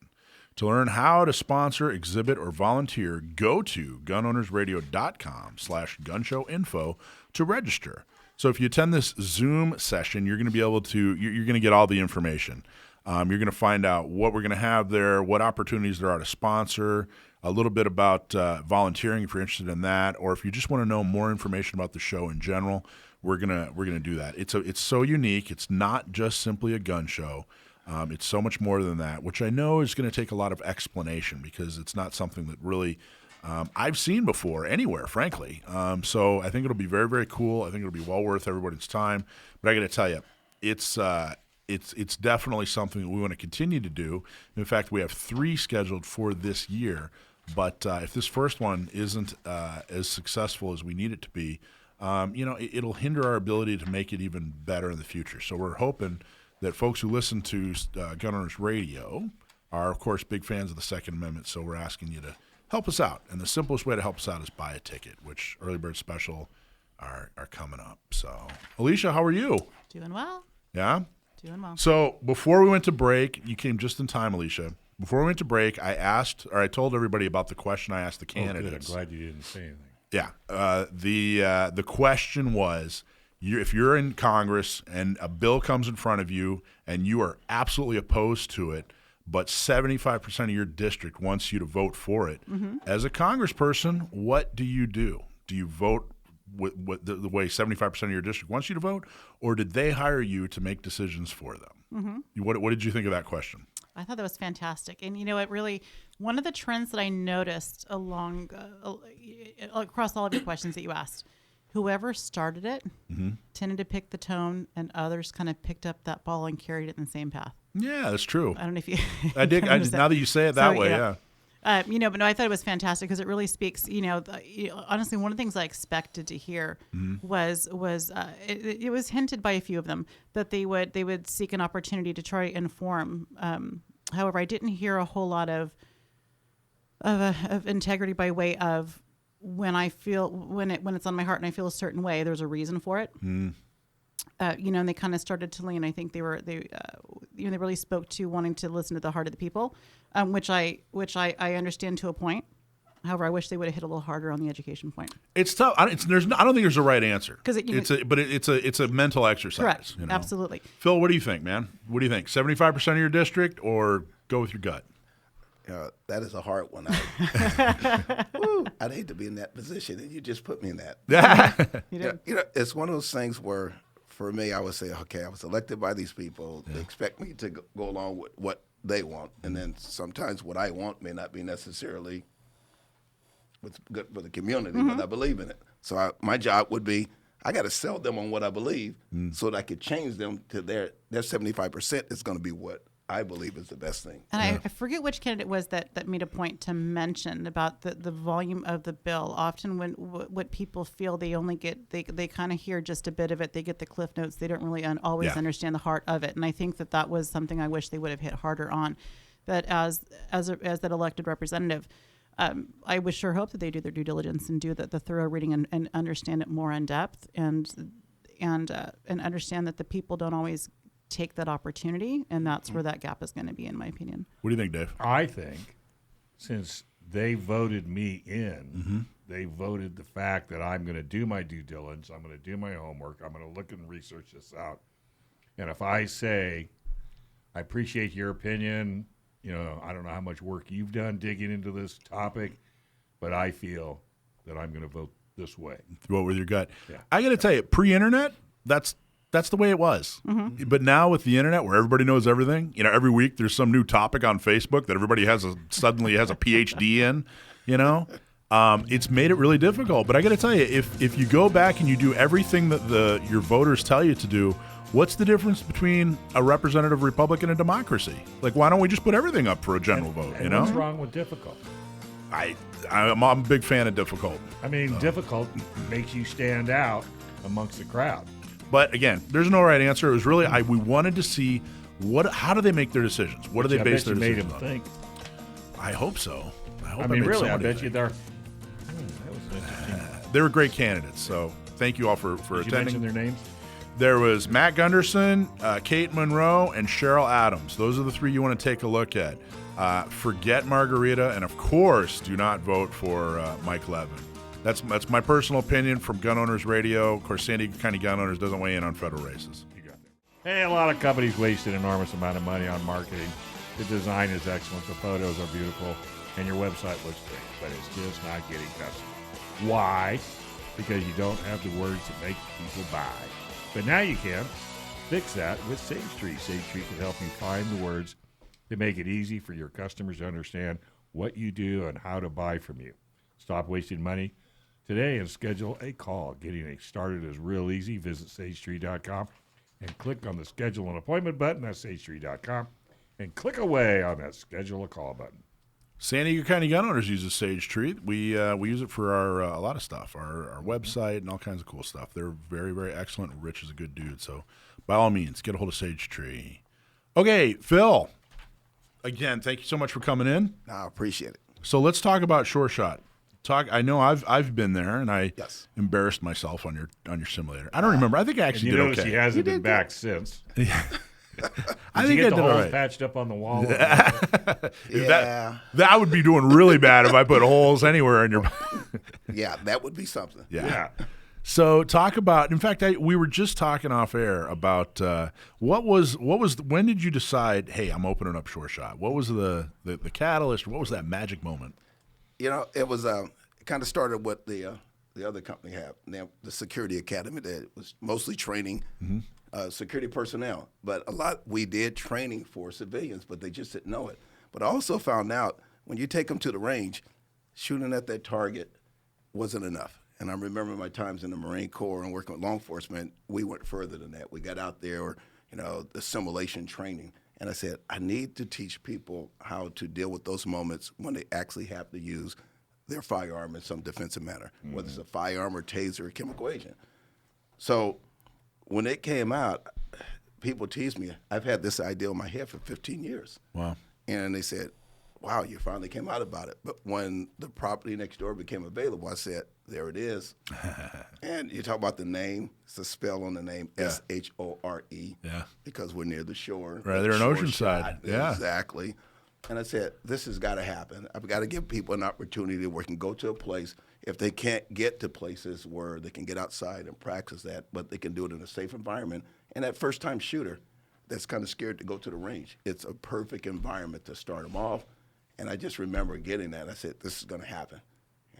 To learn how to sponsor, exhibit, or volunteer, go to gunownersradio.com/gunshowinfo to register. So if you attend this Zoom session, you're going to be able to, you're going to get all the information. You're going to find out what we're going to have there, what opportunities there are to sponsor, a little bit about volunteering if you're interested in that, or if you just want to know more information about the show in general, we're gonna do that. It's so unique. It's not just simply a gun show. It's so much more than that, which I know is going to take a lot of explanation because it's not something that really I've seen before anywhere, frankly. So I think it'll be very, very cool. I think it'll be well worth everybody's time. But I got to tell you, it's definitely something that we want to continue to do. In fact, we have 3 scheduled for this year. But if this first one isn't as successful as we need it to be, it'll hinder our ability to make it even better in the future. So we're hoping that folks who listen to Gun Owners Radio are, of course, big fans of the Second Amendment, so we're asking you to help us out. And the simplest way to help us out is buy a ticket, which Early Bird Special are coming up. So, Alicia, how are you? Doing well. Yeah? Doing well. So before we went to break, you came just in time, Alicia. Before we went to break, I told everybody about the question I asked the candidates. I'm glad you didn't say anything. Yeah. The question was, if you're in Congress and a bill comes in front of you and you are absolutely opposed to it, but 75% of your district wants you to vote for it, as a congressperson, what do you do? Do you vote the way 75% of your district wants you to vote, or did they hire you to make decisions for them? What did you think of that question? I thought that was fantastic. And, it really, one of the trends that I noticed across all of your questions that you asked, whoever started it tended to pick the tone, and others kind of picked up that ball and carried it in the same path. Yeah, that's true. I don't know if you... I did. Now that you say it that way, yeah. But no, I thought it was fantastic because it really speaks, honestly, one of the things I expected to hear was it was hinted by a few of them that they would seek an opportunity to try to inform. However, I didn't hear a whole lot of integrity by way of when it's on my heart and I feel a certain way, there's a reason for it. And they kind of started to lean. I think they really spoke to wanting to listen to the heart of the people, which I understand to a point. However, I wish they would have hit a little harder on the education point. It's tough. I don't think there's a right answer. But it's a mental exercise. Correct. Absolutely. Phil, what do you think, man? What do you think? 75% of your district, or go with your gut? That is a hard one. I'd hate to be in that position, and you just put me in that. It's one of those things where, for me, I would say, okay, I was elected by these people. They expect me to go along with what they want, and then sometimes what I want may not be necessarily what's good for the community, but I believe in it. So my job would be, I got to sell them on what I believe so that I could change them to their 75% is going to be what I believe is the best thing. And I forget which candidate was that made a point to mention about the volume of the bill. Often when what people feel they only get, they kind of hear just a bit of it. They get the cliff notes. They don't really always understand the heart of it. And I think that was something I wish they would have hit harder on. That as that elected representative, I would sure hope that they do their due diligence and do the thorough reading and understand it more in depth and understand that the people don't always take that opportunity, and that's where that gap is going to be, in my opinion. What do you think, Dave? I think since they voted me in, they voted the fact that I'm going to do my due diligence, I'm going to do my homework, I'm going to look and research this out. And if I say, I appreciate your opinion, I don't know how much work you've done digging into this topic, but I feel that I'm going to vote this way. Vote with your gut. Yeah. I got to tell you, pre-internet, that's the way it was. But now with the internet, where everybody knows everything, every week there's some new topic on Facebook that everybody suddenly has a PhD in. It's made it really difficult. But I got to tell you, if you go back and you do everything that your voters tell you to do, what's the difference between a representative republic and a democracy? Like, why don't we just put everything up for a general vote? And You know, what's wrong with difficult? I'm a big fan of difficult. I mean, difficult makes you stand out amongst the crowd. But again, there's no right answer. It was really we wanted to see how do they make their decisions? What do they base their made decisions them on? think. I hope so. I mean, really, I bet you think. they're. That was an interesting. They were great candidates. So thank you all for Did you attending. mention their names? There was Matt Gunderson, Kate Monroe, and Sheryl Adams. Those are the three you want to take a look at. Forget Margarita, and of course, do not vote for Mike Levin. That's my personal opinion from Gun Owners Radio. Of course, San Diego County Gun Owners doesn't weigh in on federal races. You got that. Hey, a lot of companies waste an enormous amount of money on marketing. The design is excellent, the photos are beautiful, and your website looks great, but it's just not getting customers. Why? Because you don't have the words that make people buy. But now you can fix that with Sage Tree. Sage Tree can help you find the words that make it easy for your customers to understand what you do and how to buy from you. Stop wasting money today and schedule a call. Getting it started is real easy. Visit sagetree.com and click on the schedule an appointment button. That's sagetree.com. And click away on that schedule a call button. San Diego County Gun Owners uses Sage Tree. We use it for our a lot of stuff, our website and all kinds of cool stuff. They're very, very excellent. Rich is a good dude, so by all means, get a hold of Sage Tree. Okay, Phil. Again, thank you so much for coming in. I appreciate it. So let's talk about Sure Shot. I know I've been there, and I Yes. embarrassed myself on your simulator. I don't remember. I think I actually You did notice okay. he hasn't been back since. I Did think you I get did the all holes right. patched up on the wall? Yeah. That would be doing really bad if I put holes anywhere in your. Yeah, that would be something. Yeah. So talk about. In fact, we were just talking off air about what was. When did you decide? Hey, I'm opening up Sure Shot. What was the catalyst? What was that magic moment? You know, it was it kind of started with the other company had, the Security Academy that was mostly training security personnel. But we did training for civilians, but they just didn't know it. But I also found out when you take them to the range, shooting at that target wasn't enough. And I remember my times in the Marine Corps and working with law enforcement, we went further than that. We got out there, the simulation training. And I said, I need to teach people how to deal with those moments when they actually have to use their firearm in some defensive manner, whether it's a firearm or taser or chemical agent. So when it came out, people teased me. I've had this idea in my head for 15 years. Wow. And they said, wow, you finally came out about it. But when the property next door became available, I said, there it is. And you talk about the name, it's a spell on the name, Shore. Yeah. Because we're near the shore. Right there in Shore Oceanside. shot. Yeah. Exactly. And I said, this has got to happen. I've got to give people an opportunity where they can go to a place. If they can't get to places where they can get outside and practice that, but they can do it in a safe environment. And that first-time shooter that's kind of scared to go to the range, it's a perfect environment to start them off. And I just remember getting that. I said, this is going to happen.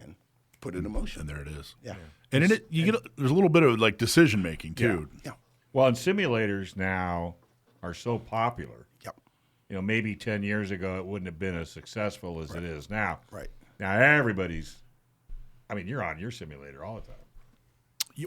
And put it in motion. And there it is. Yeah. And in it, there's a little bit of like decision making too. Yeah. Well, and simulators now are so popular. Yep. Maybe 10 years ago it wouldn't have been as successful as it is now. Right. Now you're on your simulator all the time.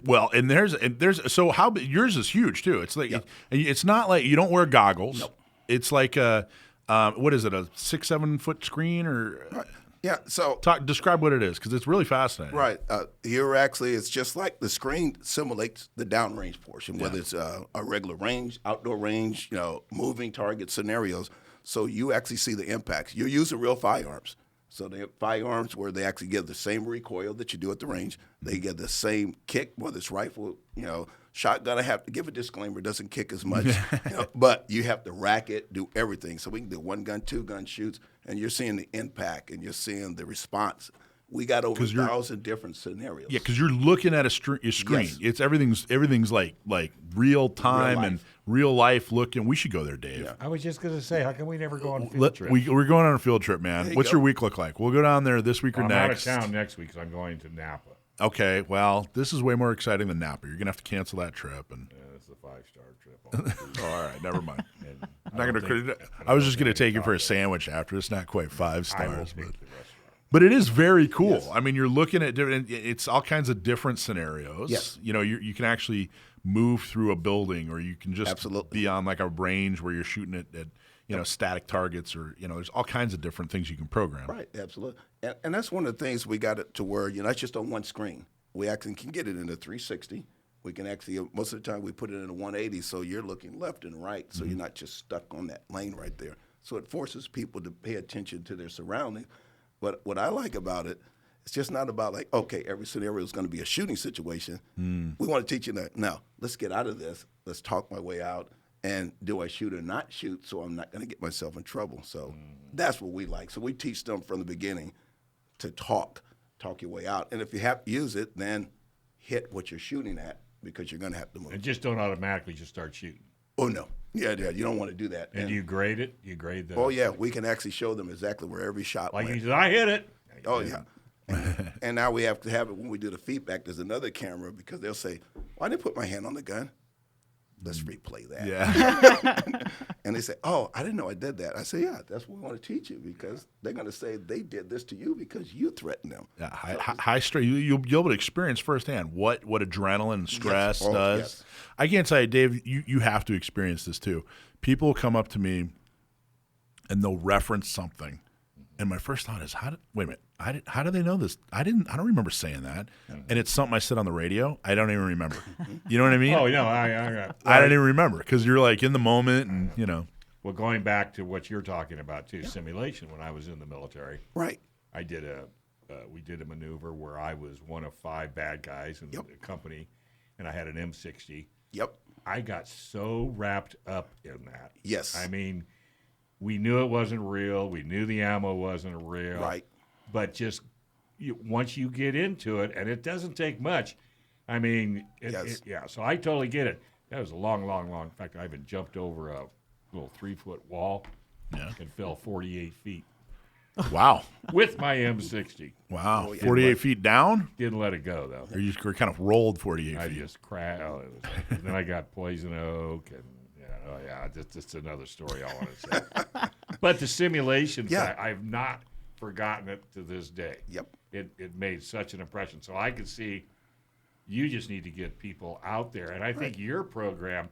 Well, and there's so how yours is huge too. It's like it's not like you don't wear goggles. Nope. It's like what is it, a 6-7 foot screen or? Right. Yeah. So Describe what it is because it's really fascinating. right. Here actually, it's just like the screen simulates the downrange portion, whether it's a regular range, outdoor range, moving target scenarios. So you actually see the impacts. You're using real firearms. So they have firearms where they actually give the same recoil that you do at the range. They get the same kick, whether it's rifle, shotgun. I have to give a disclaimer, it doesn't kick as much, but you have to rack it, do everything. So we can do 1 gun, 2 gun shoots, and you're seeing the impact and you're seeing the response. We got over 1,000 different scenarios. Yeah, because you're looking at a screen. Yes. It's everything's like real time Real and life. real life looking. We should go there, Dave. Yeah. I was just going to say, how come we never go on field trips? We're going on a field trip, man. There you What's go. your week look like? We'll go down there this week or I'm next. out of town next week because I'm going to Napa. Okay, well, this is way more exciting than Napa. You're gonna have to cancel that trip. And Yeah, it's a 5-star trip. oh, all right, never mind. And I'm not gonna. I was just gonna take you for a sandwich after. It's not quite 5 I will stars, pick but the restaurant. But it is very cool. Yes. I mean, you're looking at different. It's all kinds of different scenarios. Yes. You know, you can actually move through a building, or you can just Absolutely. be on like a range where you're shooting at static targets, or there's all kinds of different things you can program. Right, absolutely. And that's one of the things we got it to where, it's just on one screen. We actually can get it in a 360. We can actually, most of the time we put it in a 180, so you're looking left and right, so you're not just stuck on that lane right there. So it forces people to pay attention to their surroundings. But what I like about it, it's just not about like, okay, every scenario is going to be a shooting situation. We want to teach you that, now, let's get out of this. Let's talk my way out. And do I shoot or not shoot, so I'm not going to get myself in trouble. So that's what we like. So we teach them from the beginning to talk your way out. And if you have to use it, then hit what you're shooting at, because you're going to have to move. And just don't automatically just start shooting. Oh, no. Yeah, you don't want to do that. And do you grade it? You grade the. Oh, yeah. We can actually show them exactly where every shot Like went. he said, I hit it. Oh, yeah. And now we have to have it when we do the feedback. There's another camera, because they'll say, well, I didn't put my hand on the gun. Let's replay that. Yeah. And they say, oh, I didn't know I did that. I say, yeah, that's what we want to teach you, because they're going to say they did this to you because you threatened them. Yeah, high stress. You'll be able to experience firsthand what adrenaline and stress Yes. Oh, does. yes. I can't tell you, Dave, you have to experience this too. People will come up to me and they'll reference something, and my first thought is, wait a minute, how do they know this? I don't remember saying that. And it's something I said on the radio. I don't even remember. You know what I mean? Oh, no, I don't even remember, because you're like in the moment, and Well, going back to what you're talking about too, simulation. When I was in the military, Right. I did we did a maneuver where I was one of 5 bad guys in the company, and I had an M60. Yep. I got so wrapped up in that. Yes. I mean, we knew it wasn't real. We knew the ammo wasn't real. Right. But just once you get into it, and it doesn't take much. I mean, so I totally get it. That was a long. In fact, I even jumped over a little 3-foot wall and fell 48 feet wow. with my M60. Wow. Oh, yeah. 48 feet down? Didn't let it go, though. Or you kind of rolled 48 I feet? just crashed. And then I got poison oak, and that's another story I want to say. But the simulation, I've not forgotten it to this day. Yep. It made such an impression. So I could see you just need to get people out there. And I think your program,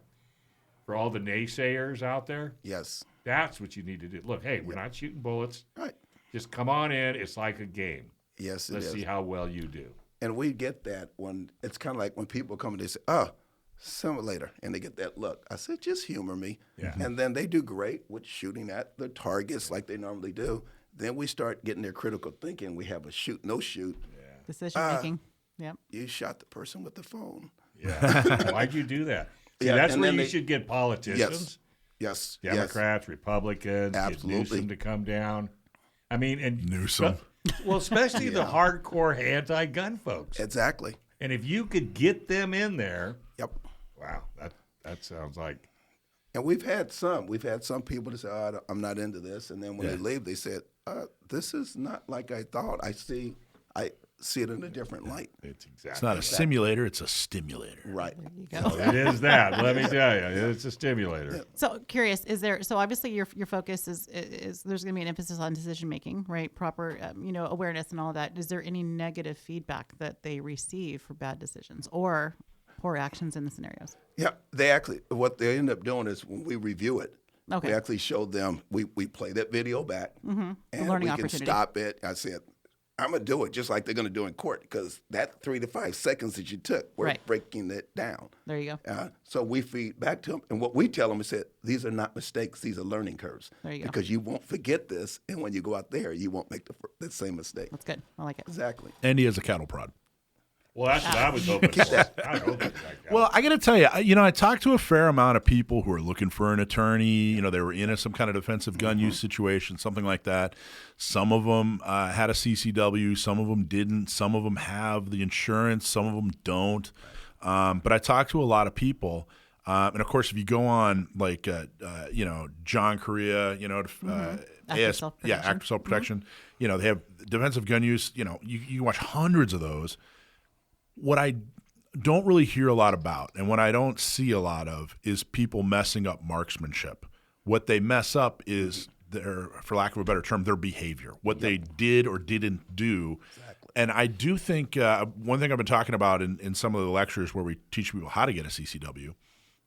for all the naysayers out there, Yes. that's what you need to do. Look, hey, we're not shooting bullets. Right. Just come on in. It's like a game. Yes, it Let's is. see how well you do. And we get that when it's kind of like when people come and they say, oh, simulator, and they get that look. I said, just humor me. Yeah. And then they do great with shooting at the targets like they normally do. Then we start getting their critical thinking. We have a shoot, no shoot. Decision making. Yep. You shot the person with the phone. Yeah. Why'd you do that? See, Yeah, that's and where then you they- should get politicians. Yes. Democrats, Republicans, get Absolutely. Newsom to come down. I mean, and Newsom. Well, especially the hardcore anti-gun folks. Exactly. And if you could get them in there, Yep. wow, that sounds like. And we've had some people that say, oh, I'm not into this. And then when they leave, they said, this is not like I thought. I see it in a different light. It's exactly. It's not a simulator, it's a stimulator. Right. There you go. It is that. Let me tell you, it's a stimulator. So curious, so obviously your focus is there's going to be an emphasis on decision making, right? Proper, awareness and all of that. Is there any negative feedback that they receive for bad decisions or poor actions in the scenarios? Yeah, what they end up doing is when we review it, we actually show them, we play that video back, and learning we can opportunity. stop it. I said, I'm going to do it just like they're going to do in court, because that 3 to 5 seconds that you took, we're Right. breaking it down. There you go. So we feed back to them, and what we tell them is that these are not mistakes, these are learning curves. There you go. Because you won't forget this, and when you go out there, you won't make the same mistake. That's good. I like it. Exactly. And he has a cattle prod. Well, that's what I was hoping for. I was hoping for that. Well, I got to tell you, I talked to a fair amount of people who are looking for an attorney. They were in some kind of defensive gun use situation, something like that. Some of them had a CCW. Some of them didn't. Some of them have the insurance. Some of them don't. But I talked to a lot of people. And, of course, if you go on, like, John Correa, Active self-protection. active self-protection. They have defensive gun use. You watch hundreds of those. What I don't really hear a lot about, and what I don't see a lot of, is people messing up marksmanship. What they mess up is for lack of a better term, their behavior, what they did or didn't do. Exactly. And I do think one thing I've been talking about in some of the lectures where we teach people how to get a CCW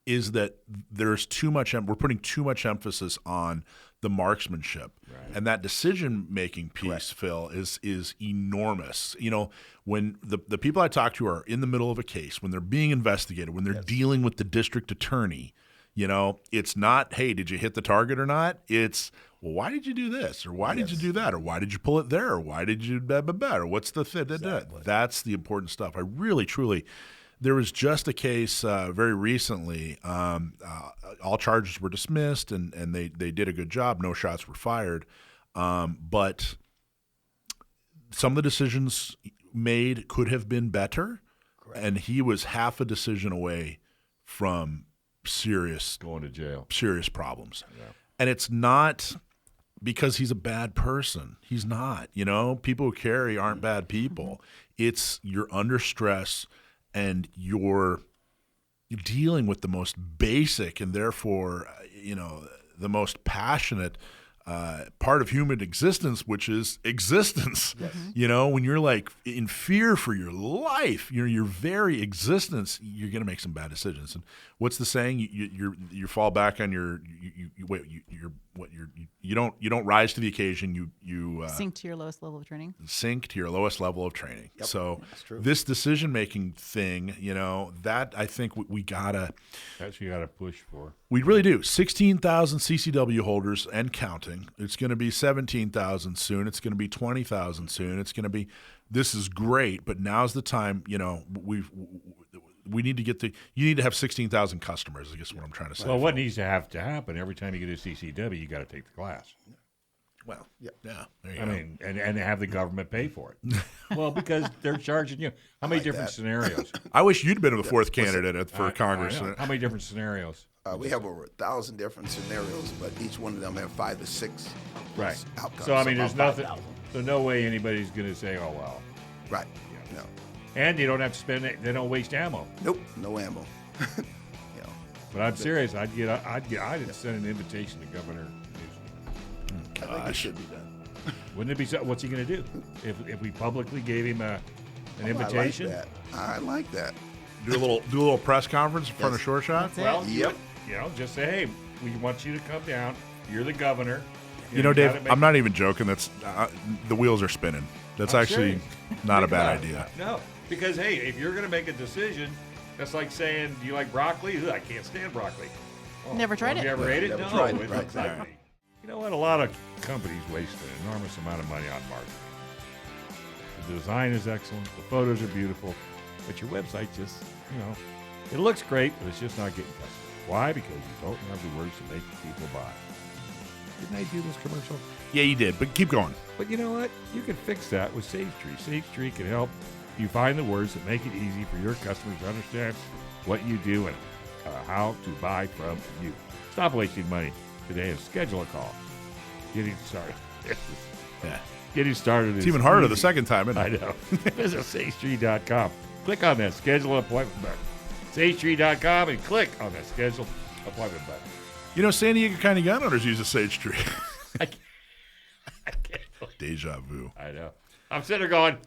is that there's too much. We're putting too much emphasis on the marksmanship, and that decision-making piece, Phil, is enormous. You know, when the people I talk to are in the middle of a case, when they're being investigated, when they're dealing with the district attorney, you know, it's not, hey, did you hit the target or not? It's, well, why did you do this? Or why did you do that? Or why did you pull it there? Or why did you blah, blah, blah? Or what's the fit? Exactly. That's the important stuff. I really, truly, there was just a case very recently. All charges were dismissed, and they did a good job. No shots were fired. But some of the decisions made could have been better, and he was half a decision away from serious Going to jail. serious problems. Yeah. And it's not because he's a bad person. He's not. You know, people who carry aren't bad people. It's you're under stress and you're dealing with the most basic and therefore, you know, the most passionate part of human existence, which is existence. You know, when you're like in fear for your life, your very existence, you're going to make some bad decisions. And what's the saying? You fall back on you don't rise to the occasion. You Sink to your lowest level of training. sink to your lowest level of training. Yep, So that's true. this decision making thing, you know, that I think we gotta. That's what you got to push for. We really do. 16,000 CCW holders and counting. It's going to be 17,000 soon. It's going to be 20,000 soon. It's going to be. This is great, but now's the time. You know, we need to get you need to have 16,000 customers. I guess is what I'm trying to say. Well, what needs to happen every time you get a CCW, you got to take the class. Well, yeah. There you I go. mean, and have the government pay for it. Well, because they're charging you. How many different scenarios? I wish you'd been the fourth candidate for Congress. I know. How many different scenarios? We have over 1,000 different scenarios, but each one of them have 5 to 6 Right. outcomes. So I mean, there's about nothing. 5,000. So no way anybody's going to say, "Oh well." Right. No. And you don't have to spend it. They don't waste ammo. Nope. No ammo. you know. But I'm serious. I'd send an invitation to Governor Newsom. I think it should be done. Wouldn't it be? What's he going to do if we publicly gave him an invitation? I like that. Do a little press conference in front of Short Shot. That's it. Well, Yep. You know, just say, hey, we want you to come down. You're the governor. You know, you Dave, gotta make- I'm not even joking. That's the wheels are spinning. That's I'm actually serious. not a Think bad about it. idea. No, because hey, if you're going to make a decision, that's like saying, do you like broccoli? Ugh, I can't stand broccoli. Oh, Never tried have it. you ever ate it? Never No, tried it. it's Right. exactly. You know what? A lot of companies waste an enormous amount of money on marketing. The design is excellent. The photos are beautiful. But your website just, you know, it looks great, but it's just not getting customers. Why? Because you don't have the words to make people buy. Didn't I do this commercial? Yeah, you did, but keep going. But you know what? You can fix that with SageTree. SageTree can help you find the words that make it easy for your customers to understand what you do and how to buy from you. Stop wasting money today and schedule a call. Getting started. Yeah. Getting started It's is even harder the easy. second time, isn't I it? know. Visit SageTree.com. Click on that schedule appointment button. SageTree.com and click on that schedule appointment button. You know, San Diego County gun owners use a sage tree. I can't. Deja vu. I know. I'm sitting there going,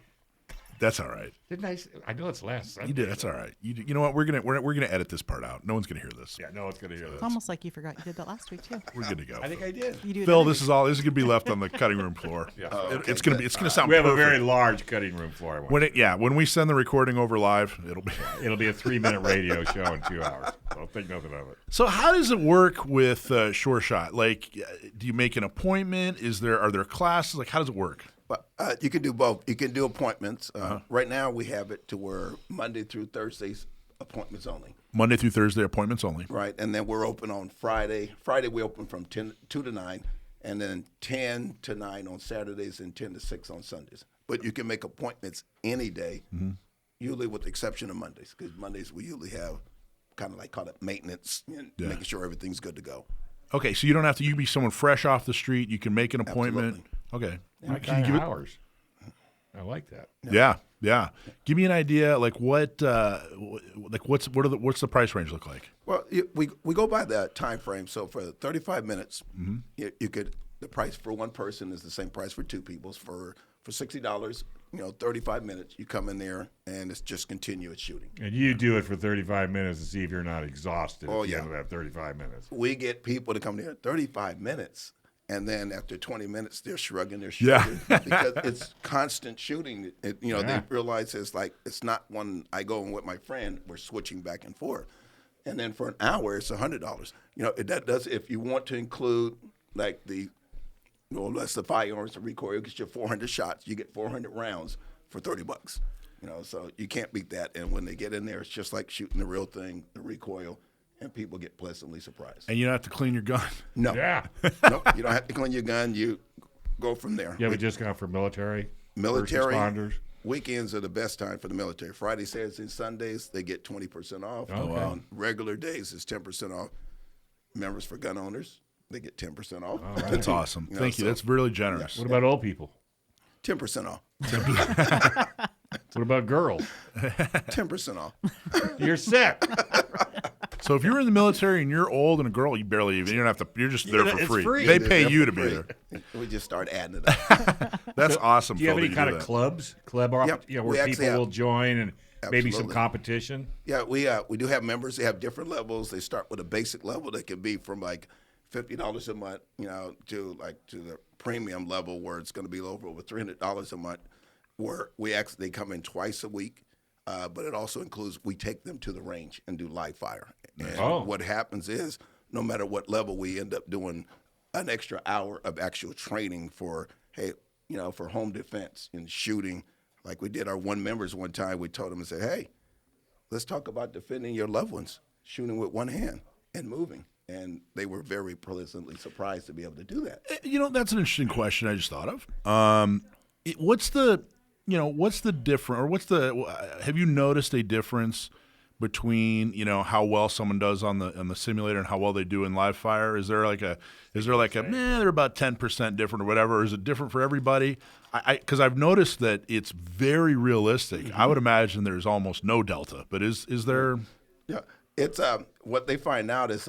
That's all right. didn't I know it's last Sunday. You did. That's all right. You know what? We're gonna edit this part out. No one's gonna hear this. Yeah, no one's going to hear this. It's almost like you forgot you did that last week too. We're good to go. I think I did. You do it Phil, every this is gonna be left on the cutting room floor. Yeah. It's gonna sound. We have perfect. a very large cutting room floor. when we send the recording over live, it'll be. It'll be a 3-minute radio show in 2 hours. Don't think nothing of it. So how does it work with Sure Shot? Like, do you make an appointment? Are there classes? Like, how does it work? But you can do both. You can do appointments. Right now we have it to where Monday through Thursdays appointments only. Monday through Thursday appointments only. Right, and then we're open on Friday. Friday we open from 2 to 9, and then 10 to 9 on Saturdays and 10 to 6 on Sundays. But you can make appointments any day, usually with the exception of Mondays, because Mondays we usually have kind of like call it maintenance, and making sure everything's good to go. Okay, so you don't have to. You can be someone fresh off the street. You can make an appointment. Okay. My Can you kind give of it? hours. I like that. Yeah. Give me an idea. Like what's the price range look like? Well, we go by the time frame. So for 35 minutes, you could the price for one person is the same price for two people. For $60, 35 minutes, you come in there and it's just continuous shooting. And you do it for 35 minutes to see if you're not exhausted Oh, at the yeah. end of that 35 minutes. We get people to come there 35 minutes, and then after 20 minutes, they're shrugging their Yeah. shoulders because it's constant shooting. Yeah. They realize it's not when I go in with my friend, we're switching back and forth. And then for an hour, it's $100. That does, if you want to include like that's the firearms, the recoil gets you 400 shots. You get 400 rounds for $30. So you can't beat that. And when they get in there, it's just like shooting the real thing, the recoil, and people get pleasantly surprised. And you don't have to clean your gun. No. Yeah. No, you don't have to clean your gun. You go from there. You have a discount for military? Military First responders? weekends are the best time for the military. Friday, Saturdays, and Sundays, they get 20% off. Oh, wow. On regular days, it's 10% off. Members for gun owners, they get 10% off. All right. That's awesome. Thank you. That's really generous. What about old people? 10% off. What about girls? 10% off. You're set. So if you're in the military and you're old and a girl, you don't have to. You're just there for it's free. free. They They're pay there you for to be free. there. We just start adding it up. That's awesome. Do you have Phil, any that kind do of that. clubs, Yep, where we actually people have. will join and maybe some Absolutely. competition? Yeah, we do have members. They have different levels. They start with a basic level that can be from like $50 a month, to the premium level where it's going to be over $300 a month. Where they come in twice a week, but it also includes we take them to the range and do live fire. And what happens is no matter what level, we end up doing an extra hour of actual training for for home defense and shooting. Like we did our members one time, we told them and said, hey, let's talk about defending your loved ones, shooting with one hand and moving. And they were very pleasantly surprised to be able to do that. That's an interesting question I just thought of. What's the difference, or have you noticed a difference between, how well someone does on the simulator and how well they do in live fire? Is there like they're about 10% different or whatever? Or is it different for everybody? Because I've noticed that it's very realistic. Mm-hmm. I would imagine there's almost no delta, but is there? Yeah, it's what they find out is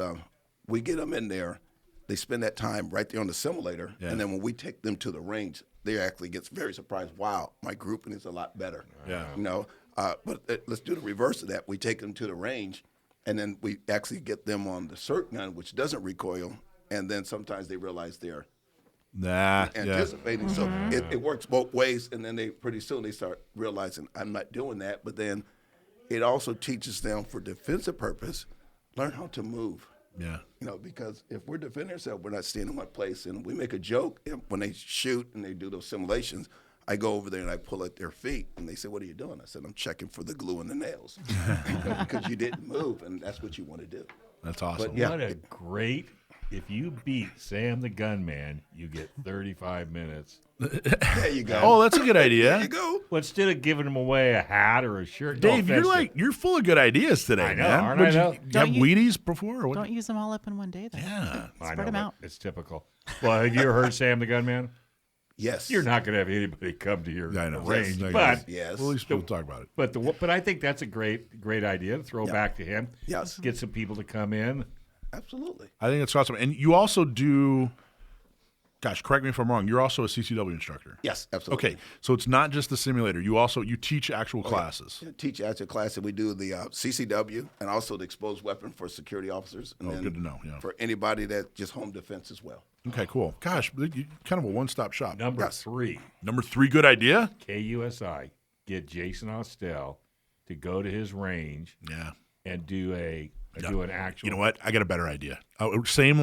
we get them in there, they spend that time right there on the simulator, and then when we take them to the range, they actually get very surprised. Wow, my grouping is a lot better. Yeah. But let's do the reverse of that. We take them to the range, and then we actually get them on the cert gun, which doesn't recoil, and then sometimes they realize they're anticipating. So it works both ways, and then pretty soon they start realizing I'm not doing that. But then it also teaches them for defensive purpose, learn how to move. Yeah. Because if we're defending ourselves, we're not staying in one place. And we make a joke when they shoot and they do those simulations. I go over there and I pull at their feet, and they say, "What are you doing?" I said, "I'm checking for the glue in the nails," because you didn't move, and that's what you want to do. That's awesome. But, yeah. What a great! If you beat Sam the Gunman, you get 35 minutes. There you go. Oh, that's a good idea. There you go. Well, instead of giving them away a hat or a shirt, Dave, no offense you're full of good ideas today, I know, man. aren't Would I, though? you have Don't you- Wheaties before? Or what? Don't use them all up in one day, though. Yeah. I Spread know, them but out. it's typical. Well, have you ever heard Sam the Gunman? Yes. You're not going to have anybody come to your I know. range, Yes. but Yes. Well, at least we'll talk about it. but I think that's a great idea to throw back to him. Yes. Get some people to come in. Absolutely. I think it's awesome. And you also do, gosh, correct me if I'm wrong, you're also a CCW instructor. Yes, absolutely. Okay, so it's not just the simulator. You teach actual classes. Yeah, teach at your class, and we do the CCW and also the exposed weapon for security officers. And then good to know, yeah. For anybody that just home defense as well. Okay, cool. Gosh, kind of a one-stop shop. Number 3, Number 3, good idea. KUSI. Get Jason Ostell to go to his range Yeah. and do an actual. You know what? I got a better idea. Same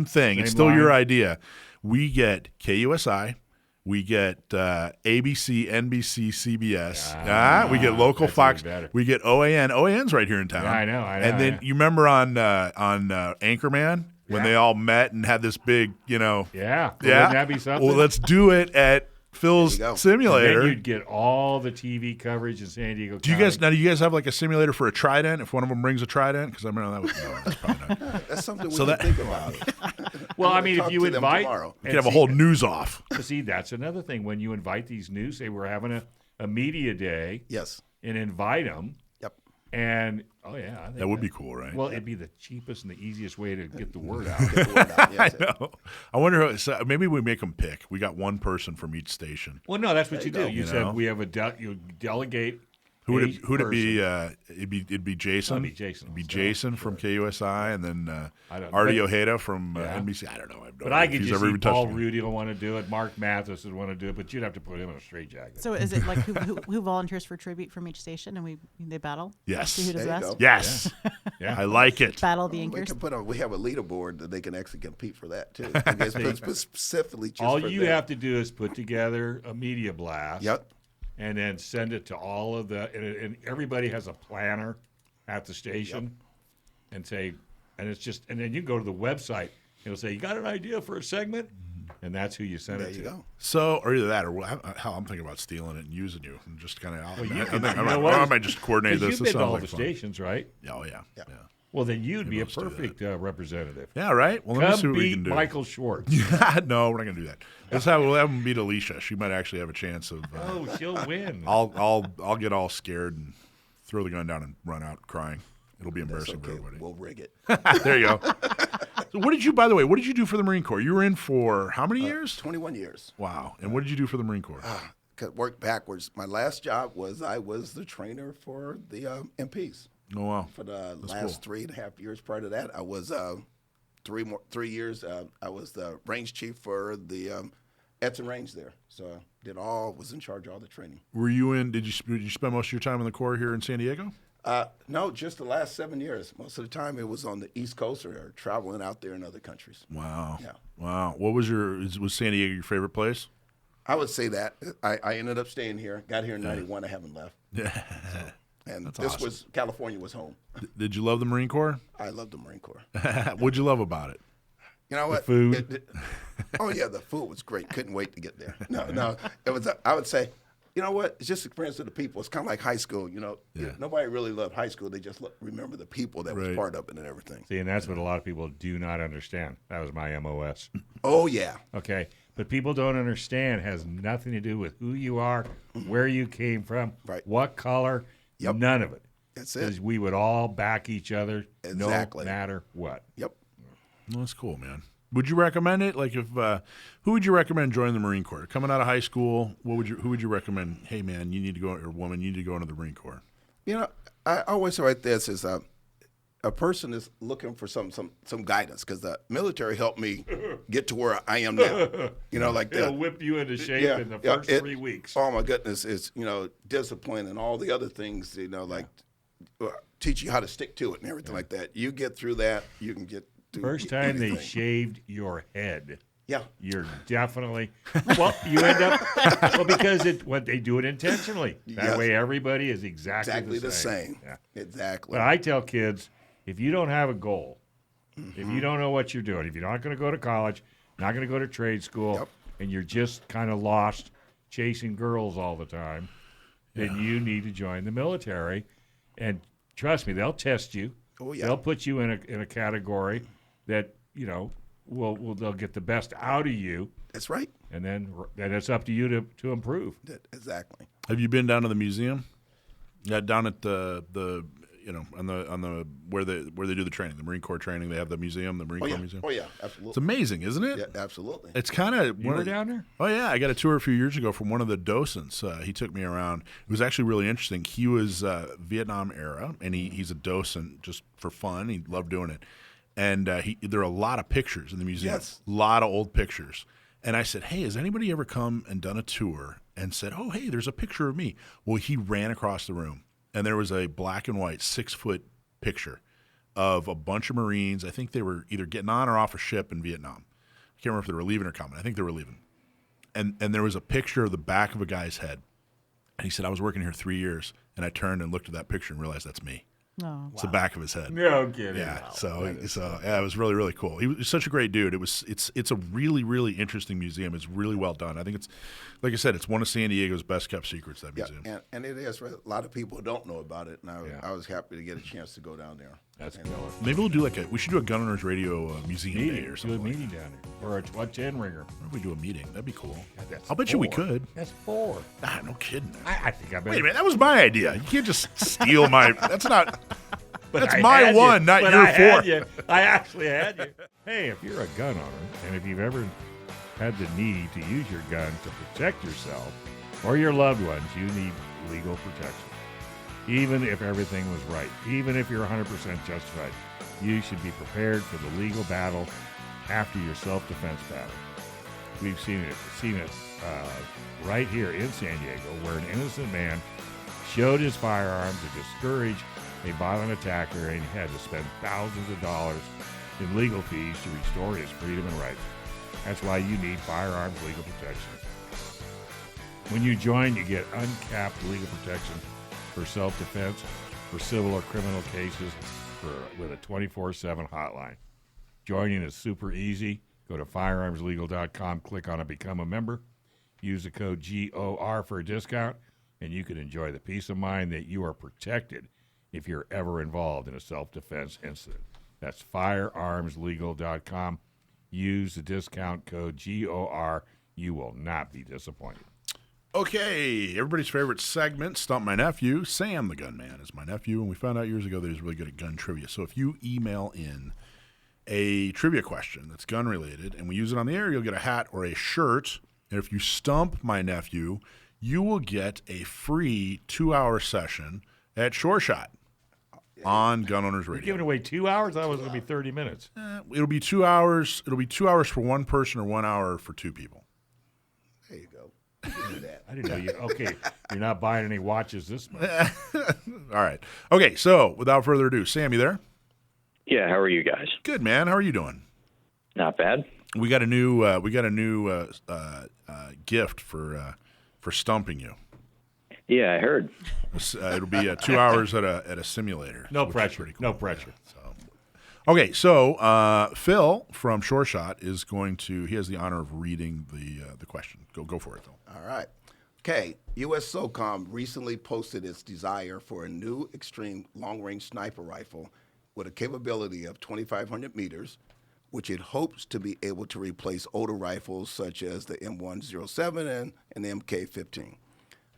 thing. It's Same still your line? idea. We get KUSI. We get ABC, NBC, CBS. We get local that's Fox. even better. We get OAN. OAN's right here in town. Yeah, I know. And then you remember on Anchorman when they all met and had this big, Yeah. Well, yeah. Wouldn't that be something? Well, let's do it at Phil's There you go. simulator. Then you'd get all the TV coverage in San Diego. Do you guys have like a simulator for a trident? If one of them brings a trident, because I remember that was that's probably not. That's something we So can that- think about. Well, I I'm mean, gonna if you talk to them invite, tomorrow. You could have a whole news off. See, that's another thing. When you invite these news, say we're having a media day, Yes. and invite them, Yep. and Oh yeah, I think That would be cool, right? Well, it'd be the cheapest and the easiest way to get the word out. Get the word out. Yeah, I know. I wonder how. So maybe we make them pick. We got one person from each station. Well, no, that's what you do. go. You You said know? we have you delegate. Who would a it? Who'd it be? person. It'd be Jason. It'd be Jason. It'd be So, Jason from KUSI, and then I don't- Artie but- Ojeda from Yeah. NBC. I don't know. I have no But idea I if could he's just ever see even touched Paul me. Rudy will want to do it. Mark Mathis would want to do it, but you'd have to put him in a straitjacket. So is it like who volunteers for tribute from each station, and they battle? Yes. See who does There you best. go. Yes, Yeah. I like it. Battle the We inkers. can we have a leaderboard that they can actually compete for that too. I guess specifically just All for you them. have to do is put together a media blast. Yep. And then send it to all of and everybody has a planner at the station, and say, and it's just, and then you go to the website. It'll say, you got an idea for a segment, and that's who you send There it you to. go. So, or either that, or hell, I'm thinking about stealing it and using you, and just kind of. Well, you I can- think you I know might, what? I might just coordinate Because this. you've This been to sounds all like the fun. stations, right? Oh yeah. Well, then you'd be a let's do that. perfect representative. Yeah, right. Well, let me see Come what we beat can do. Michael Schwartz. No, we're not gonna do that. We'll have him beat Alicia. She might actually have a chance of. Oh, she'll win. I'll get all scared and throw the gun down and run out crying. It'll be That's embarrassing for okay. everybody. We'll rig it. There you go. So what did you, by the way, what did you do for the Marine Corps? You were in for how many years? 21 years. Wow. And what did you do for the Marine Corps? Could work backwards. My last job was I was the trainer for the MPs. Oh, wow. For the That's last cool. 3.5 years prior to that, I was 3 years. I was the range chief for the Edson Range there. So was in charge of all the training. Were you in, did you spend most of your time in the Corps here in San Diego? No, just the last 7 years. Most of the time it was on the East Coast or traveling out there in other countries. Wow. Yeah. Wow. What was was San Diego your favorite place? I would say that. I ended up staying here. Got here in 91. I haven't left. Yeah. And That's this awesome. California was home. Did you love the Marine Corps? I love the Marine Corps. What'd you love about it? You know what? food? Oh yeah, the food was great. Couldn't wait to get there. No, it was. I would say, you know what? It's just experience of the people. It's kind of like high school. You know, Yeah. nobody really loved high school. They just remember the people that was Right. part of it and everything. See, and that's what a lot of people do not understand. That was my MOS. Oh yeah, Okay, but people don't understand has nothing to do with who you are, where you came from, Right. what color, Yep. none of it. that's it. Because we would all back each other, Exactly. no matter what. Yep. Well, that's cool, man. Would you recommend it? Like, if who would you recommend joining the Marine Corps? Coming out of high school, who would you recommend? Hey, man, you need to go, or woman, you need to go into the Marine Corps. You know, I always write this as a person is looking for some guidance because the military helped me get to where I am now. You know, like It'll whip you into shape in the first 3 weeks. Oh my goodness, it's discipline and all the other things. Like teach you how to stick to it and everything like that. You get through that, you can get through First time they anything. shaved your head. Yeah. You're definitely you end up because they do it intentionally. That Yes. way everybody is exactly the same. Yeah. Exactly. But I tell kids, if you don't have a goal, Mm-hmm. if you don't know what you're doing, if you're not going to go to college, not going to go to trade school, Yep. and you're just kind of lost chasing girls all the time, then you need to join the military. And trust me, they'll test you. Oh, yeah. They'll put you in a category that they'll get the best out of you, That's right. and then it's up to you to improve. Exactly. Have you been down to the museum? Yeah, down at the on the where they do the training, the Marine Corps training. They have the museum, the Marine Oh Corps yeah. Museum. Oh yeah. It's Absolutely. amazing, isn't it? Yeah, absolutely. It's kind of You were down there? Oh yeah, I got a tour a few years ago from one of the docents. He took me around. It was actually really interesting. He was Vietnam era, and he's a docent just for fun. He loved doing it. And there are a lot of pictures in the museum. Yes. A lot of old pictures. And I said, hey, has anybody ever come and done a tour and said, oh, hey, there's a picture of me? Well, he ran across the room, and there was a black and white 6-foot picture of a bunch of Marines. I think they were either getting on or off a ship in Vietnam. I can't remember if they were leaving or coming. I think they were leaving. And there was a picture of the back of a guy's head. And he said, I was working here 3 years, and I turned and looked at that picture and realized that's me. Oh. It's the back of his head. No kidding. Yeah, so yeah, it was really, really cool. He was such a great dude. It's a really, really interesting museum. It's really well done. I think it's, like I said, it's one of San Diego's best kept secrets. That Yeah, museum. and it is. A lot of people don't know about it, and Yeah. I was happy to get a chance to go down there. That's And, killer. Maybe we'll do we should do a Gun Owners Radio museum day Meeting. or Do a something. meeting down there. Or a 10 ringer. What if we do a meeting? That'd be cool. That's I'll bet you we 4. could. That's 4. Ah, no kidding. I think I better. Wait a minute, that was my idea. You can't just steal my. That's not. That's I my had one, you, not but your I had four. you. I actually had you. Hey, if you're a gun owner, and if you've ever had the need to use your gun to protect yourself or your loved ones, you need legal protection. Even if everything was right, even if you're 100% justified, you should be prepared for the legal battle after your self-defense battle. We've seen it right here in San Diego, where an innocent man showed his firearm to discourage a violent attacker, and he had to spend thousands of dollars in legal fees to restore his freedom and rights. That's why you need firearms legal protection. When you join, you get uncapped legal protection for self-defense, for civil or criminal cases, with a 24/7 hotline. Joining is super easy. Go to firearmslegal.com, click on it, become a member. Use the code GOR for a discount, and you can enjoy the peace of mind that you are protected if you're ever involved in a self-defense incident. That's firearmslegal.com. Use the discount code GOR. You will not be disappointed. Okay, everybody's favorite segment, Stump My Nephew. Sam the Gunman is my nephew, and we found out years ago that he's really good at gun trivia. So if you email in a trivia question that's gun-related, and we use it on the air, you'll get a hat or a shirt. And if you stump my nephew, you will get a free 2-hour session at Sure Shot on Gun Owners Radio. You're giving away 2 hours? I thought it was going to be 30 minutes. It'll be 2 hours. It'll be 2 hours for one person or 1 hour for two people. There you go. You can do that. I didn't know you. Okay, you're not buying any watches this month. All right. Okay, so without further ado, Sam, you there? Yeah, how are you guys? Good, man. How are you doing? Not bad. We got a new gift for stumping you. Yeah, I heard. It'll be 2 hours at a simulator. No which is pressure. pretty cool. No pressure. Yeah, so. Okay, so Phil from Sure Shot is going to. He has the honor of reading the question. Go for it, Phil. All right. Okay. U.S. SOCOM recently posted its desire for a new extreme long-range sniper rifle with a capability of 2,500 meters, which it hopes to be able to replace older rifles such as the M107 and the MK15.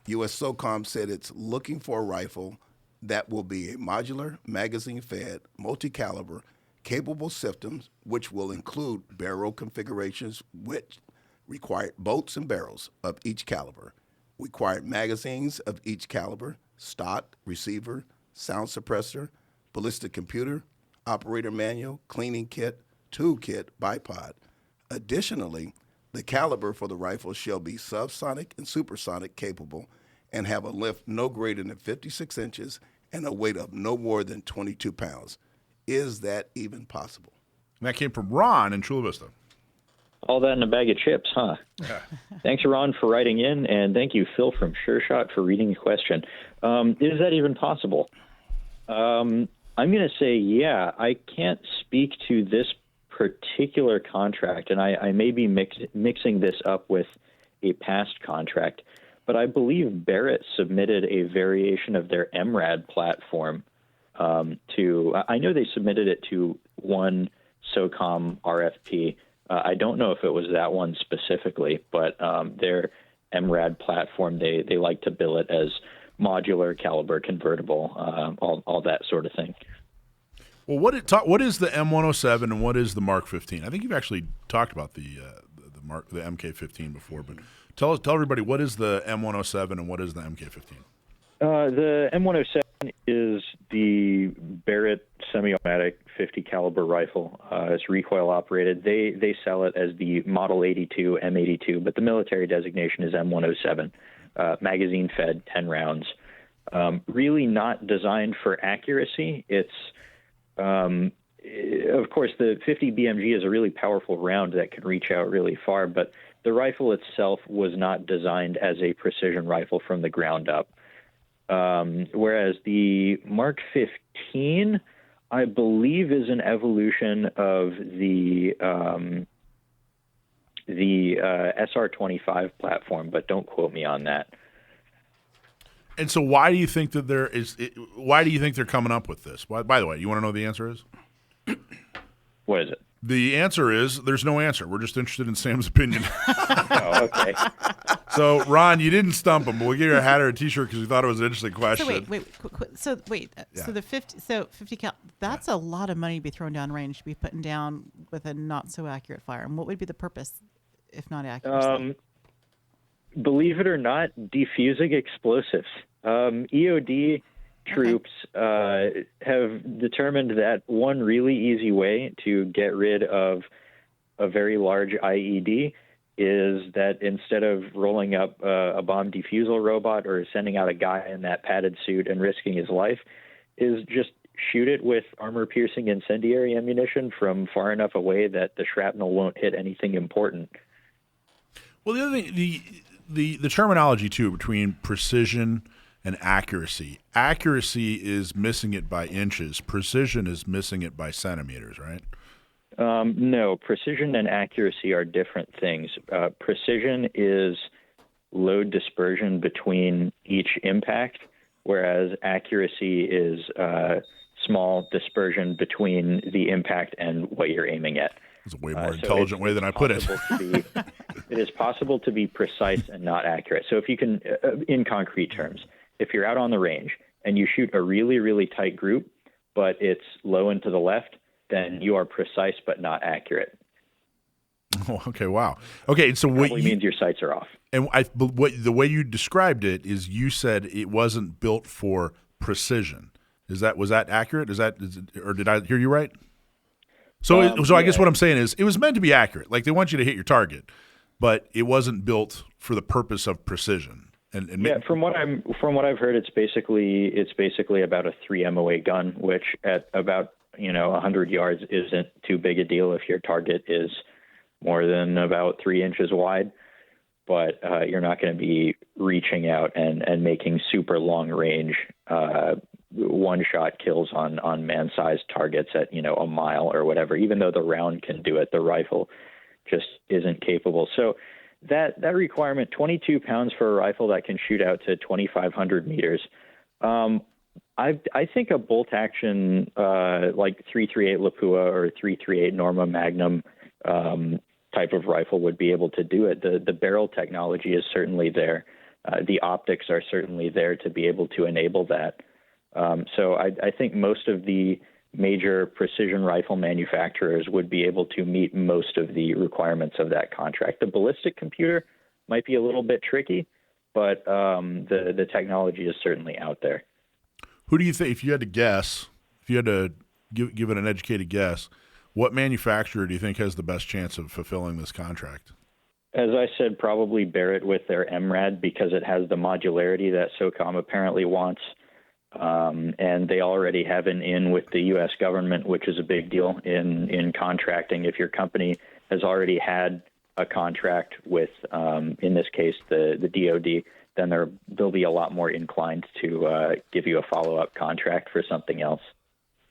U.S. SOCOM said it's looking for a rifle that will be a modular, magazine-fed, multi-caliber, capable systems, which will include barrel configurations which require bolts and barrels of each caliber, required magazines of each caliber, stock, receiver, sound suppressor, ballistic computer, operator manual, cleaning kit, tool kit, bipod. Additionally, the caliber for the rifle shall be subsonic and supersonic capable and have a lift no greater than 56 inches and a weight of no more than 22 pounds. Is that even possible? And that came from Ron in Chula Vista. All that in a bag of chips, huh? Yeah. Thanks, Ron, for writing in, and thank you, Phil from Sure Shot, for reading the question. Is that even possible? I'm going to say, yeah. I can't speak to this particular contract, and I may be mixing this up with a past contract, but I believe Barrett submitted a variation of their MRAD platform I know they submitted it to one SOCOM RFP. I don't know if it was that one specifically, but their MRAD platform, they like to bill it as modular, caliber convertible, all that sort of thing. Well, what is the M107 and what is the Mark 15? I think you've actually talked about the MK15 before, but tell everybody, what is the M107 and what is the MK15? The M107 is the Barrett semi-automatic 50 caliber rifle. It's recoil operated. They sell it as the Model 82 M82, but the military designation is M107. Magazine fed, 10 rounds. Really not designed for accuracy. It's of course, the 50 BMG is a really powerful round that can reach out really far, but the rifle itself was not designed as a precision rifle from the ground up. Whereas the Mark 15, I believe, is an evolution of the SR-25 platform, but don't quote me on that. And so, why do you think that why do you think they're coming up with this? By the way, you want to know what the answer is? What is it? The answer is there's no answer. We're just interested in Sam's opinion. Oh, okay. So, Ron, you didn't stump him, but we'll give you a hat or a T-shirt because we thought it was an interesting question. So the 50 cal. That's a lot of money to be thrown down range to be putting down with a not so accurate firearm. What would be the purpose, if not accuracy? Believe it or not, defusing explosives. EOD troops have determined that one really easy way to get rid of a very large IED is that instead of rolling up a bomb defusal robot or sending out a guy in that padded suit and risking his life, is just shoot it with armor-piercing incendiary ammunition from far enough away that the shrapnel won't hit anything important. Well, the other thing, the terminology, too, between precision and accuracy. Accuracy is missing it by inches. Precision is missing it by centimeters, right? No, precision and accuracy are different things. Precision is load dispersion between each impact, whereas accuracy is small dispersion between the impact and what you're aiming at. It's a way more intelligent way than I put it. It is possible to be precise and not accurate. So if you can, in concrete terms, if you're out on the range and you shoot a really, really tight group, but it's low and to the left, then you are precise but not accurate. Oh, okay, wow. Okay, so what means your sights are off. And the way you described it is you said it wasn't built for precision. Was that accurate? Or did I hear you right? So I guess what I'm saying is it was meant to be accurate. Like they want you to hit your target, but it wasn't built for the purpose of precision. From what I've heard, it's basically about a 3 MOA gun, which at about 100 yards isn't too big a deal if your target is more than about 3 inches wide. But you're not going to be reaching out and making super long range one-shot kills on man-sized targets at a mile or whatever. Even though the round can do it, the rifle just isn't capable. So that requirement, 22 pounds for a rifle that can shoot out to 2,500 meters. I think a bolt action like 338 Lapua or 338 Norma Magnum type of rifle would be able to do it. The barrel technology is certainly there. The optics are certainly there to be able to enable that. So I think most of the major precision rifle manufacturers would be able to meet most of the requirements of that contract. The ballistic computer might be a little bit tricky, but the technology is certainly out there. Who do you think, if you had to guess, if you had to give it an educated guess, what manufacturer do you think has the best chance of fulfilling this contract? As I said, probably Barrett with their MRAD because it has the modularity that SOCOM apparently wants. And they already have an in with the U.S. government, which is a big deal in contracting. If your company has already had a contract with, in this case, the DOD, then they'll be a lot more inclined to give you a follow-up contract for something else.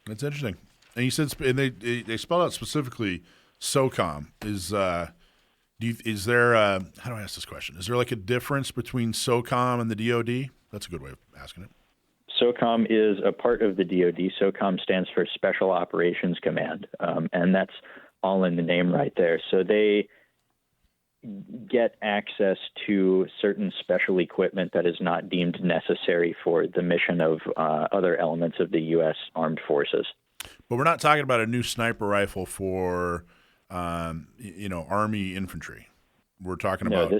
That's interesting. And you said, and they spelled out specifically SOCOM. Is there how do I ask this question? Is there like a difference between SOCOM and the DOD? That's a good way of asking it. SOCOM is a part of the DOD. SOCOM stands for Special Operations Command, and that's all in the name right there. So they get access to certain special equipment that is not deemed necessary for the mission of other elements of the U.S. Armed Forces. But we're not talking about a new sniper rifle for, Army infantry. We're talking about... No,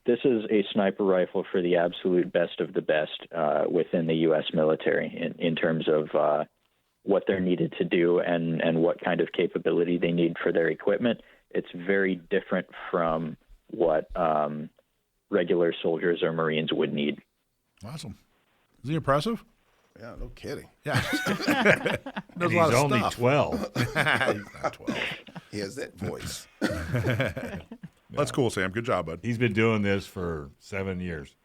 this is a sniper rifle for the absolute best of the best within the U.S. military in terms of what they're needed to do and what kind of capability they need for their equipment. It's very different from what regular soldiers or Marines would need. Awesome. Is he impressive? Yeah, no kidding. Yeah. And he's only 12. He's not 12. He has that voice. That's cool, Sam. Good job, bud. He's been doing this for 7 years,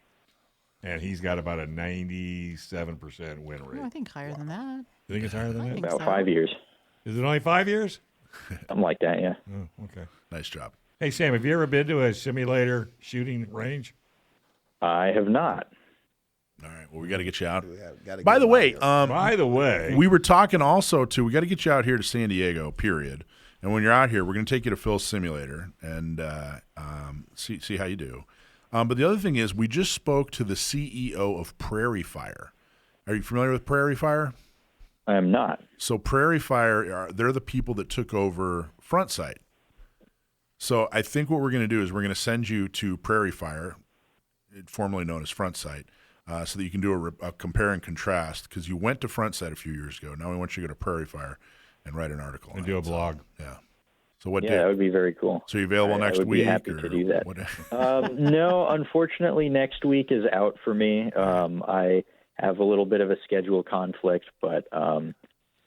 and he's got about a 97% win rate. Oh, I think higher than that. You think it's higher than that? think About so. 5 years. Is it only 5 years? Something like that, yeah. Oh, okay. Nice job. Hey, Sam, have you ever been to a simulator shooting range? I have not. All right. Well, we got to get you out. Gotta By get the him way, out here. By the way, we were talking also, too, we got to get you out here to San Diego, period. And when you're out here, we're going to take you to Phil's simulator and see how you do. But the other thing is, we just spoke to the CEO of Prairie Fire. Are you familiar with Prairie Fire? I am not. So Prairie Fire, they're the people that took over Front Sight. So I think what we're going to do is we're going to send you to Prairie Fire, formerly known as Front Sight, so that you can do a compare and contrast, because you went to Front Sight a few years ago. Now we want you to go to Prairie Fire and write an article. And do a blog. Yeah. So what Yeah, day? that would be very cool. So you available next I would week? be happy to do that. What? No, unfortunately, next week is out for me. I have a little bit of a schedule conflict, but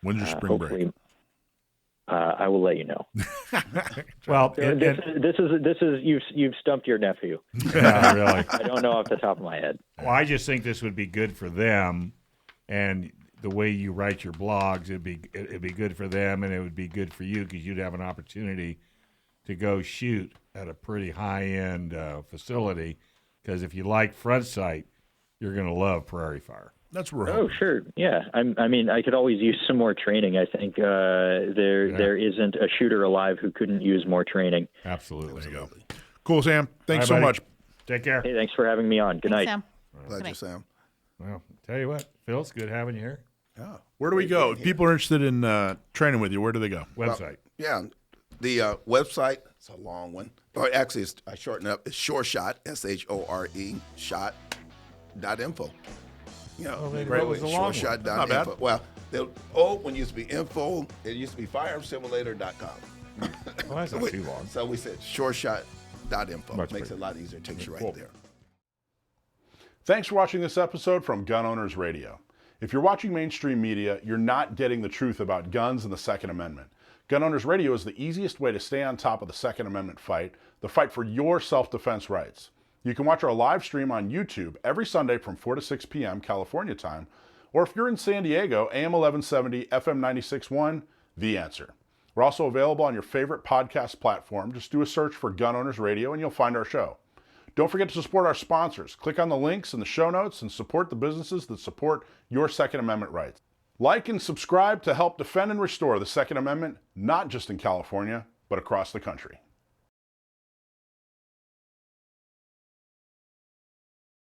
When's your spring break? hopefully, I will let you know. Well, This is you've stumped your nephew. yeah, really. I don't know off the top of my head. Well, I just think this would be good for them, and the way you write your blogs, it'd be good for them, and it would be good for you, because you'd have an opportunity to go shoot at a pretty high-end facility. Because if you like Front Sight, you're going to love Prairie Fire. That's what we're Oh, hoping. sure. Yeah. I mean, I could always use some more training. I think there isn't a shooter alive who couldn't use more training. Absolutely. There you go. Cool, Sam. Thanks so All right, much. buddy. Take care. Hey, thanks for having me on. Good Thanks, night. Sam. Pleasure, night. Sam. Well, tell you what, Phil, it's good having you here. Yeah. Where do we go? If people are interested in training with you, where do they go? Website. Yeah, the website, it's a long one. Or actually, I shorten it up. It's ShoreShot, S-H-O-R-E, shot.info. You know, maybe that was a long one. ShoreShot.info. Not bad. Well, the old one used to be info. It used to be firearmsimulator.com. Well, that's not too long. So we said ShoreShot.info. Much Makes it better. a lot easier. Takes you right Cool. there. Thanks for watching this episode from Gun Owners Radio. If you're watching mainstream media, you're not getting the truth about guns and the Second Amendment. Gun Owners Radio is the easiest way to stay on top of the Second Amendment fight, the fight for your self-defense rights. You can watch our live stream on YouTube every Sunday from 4 to 6 p.m. California time, or if you're in San Diego, AM 1170, FM 96.1, The Answer. We're also available on your favorite podcast platform. Just do a search for Gun Owners Radio and you'll find our show. Don't forget to support our sponsors. Click on the links in the show notes and support the businesses that support your Second Amendment rights. Like and subscribe to help defend and restore the Second Amendment, not just in California, but across the country.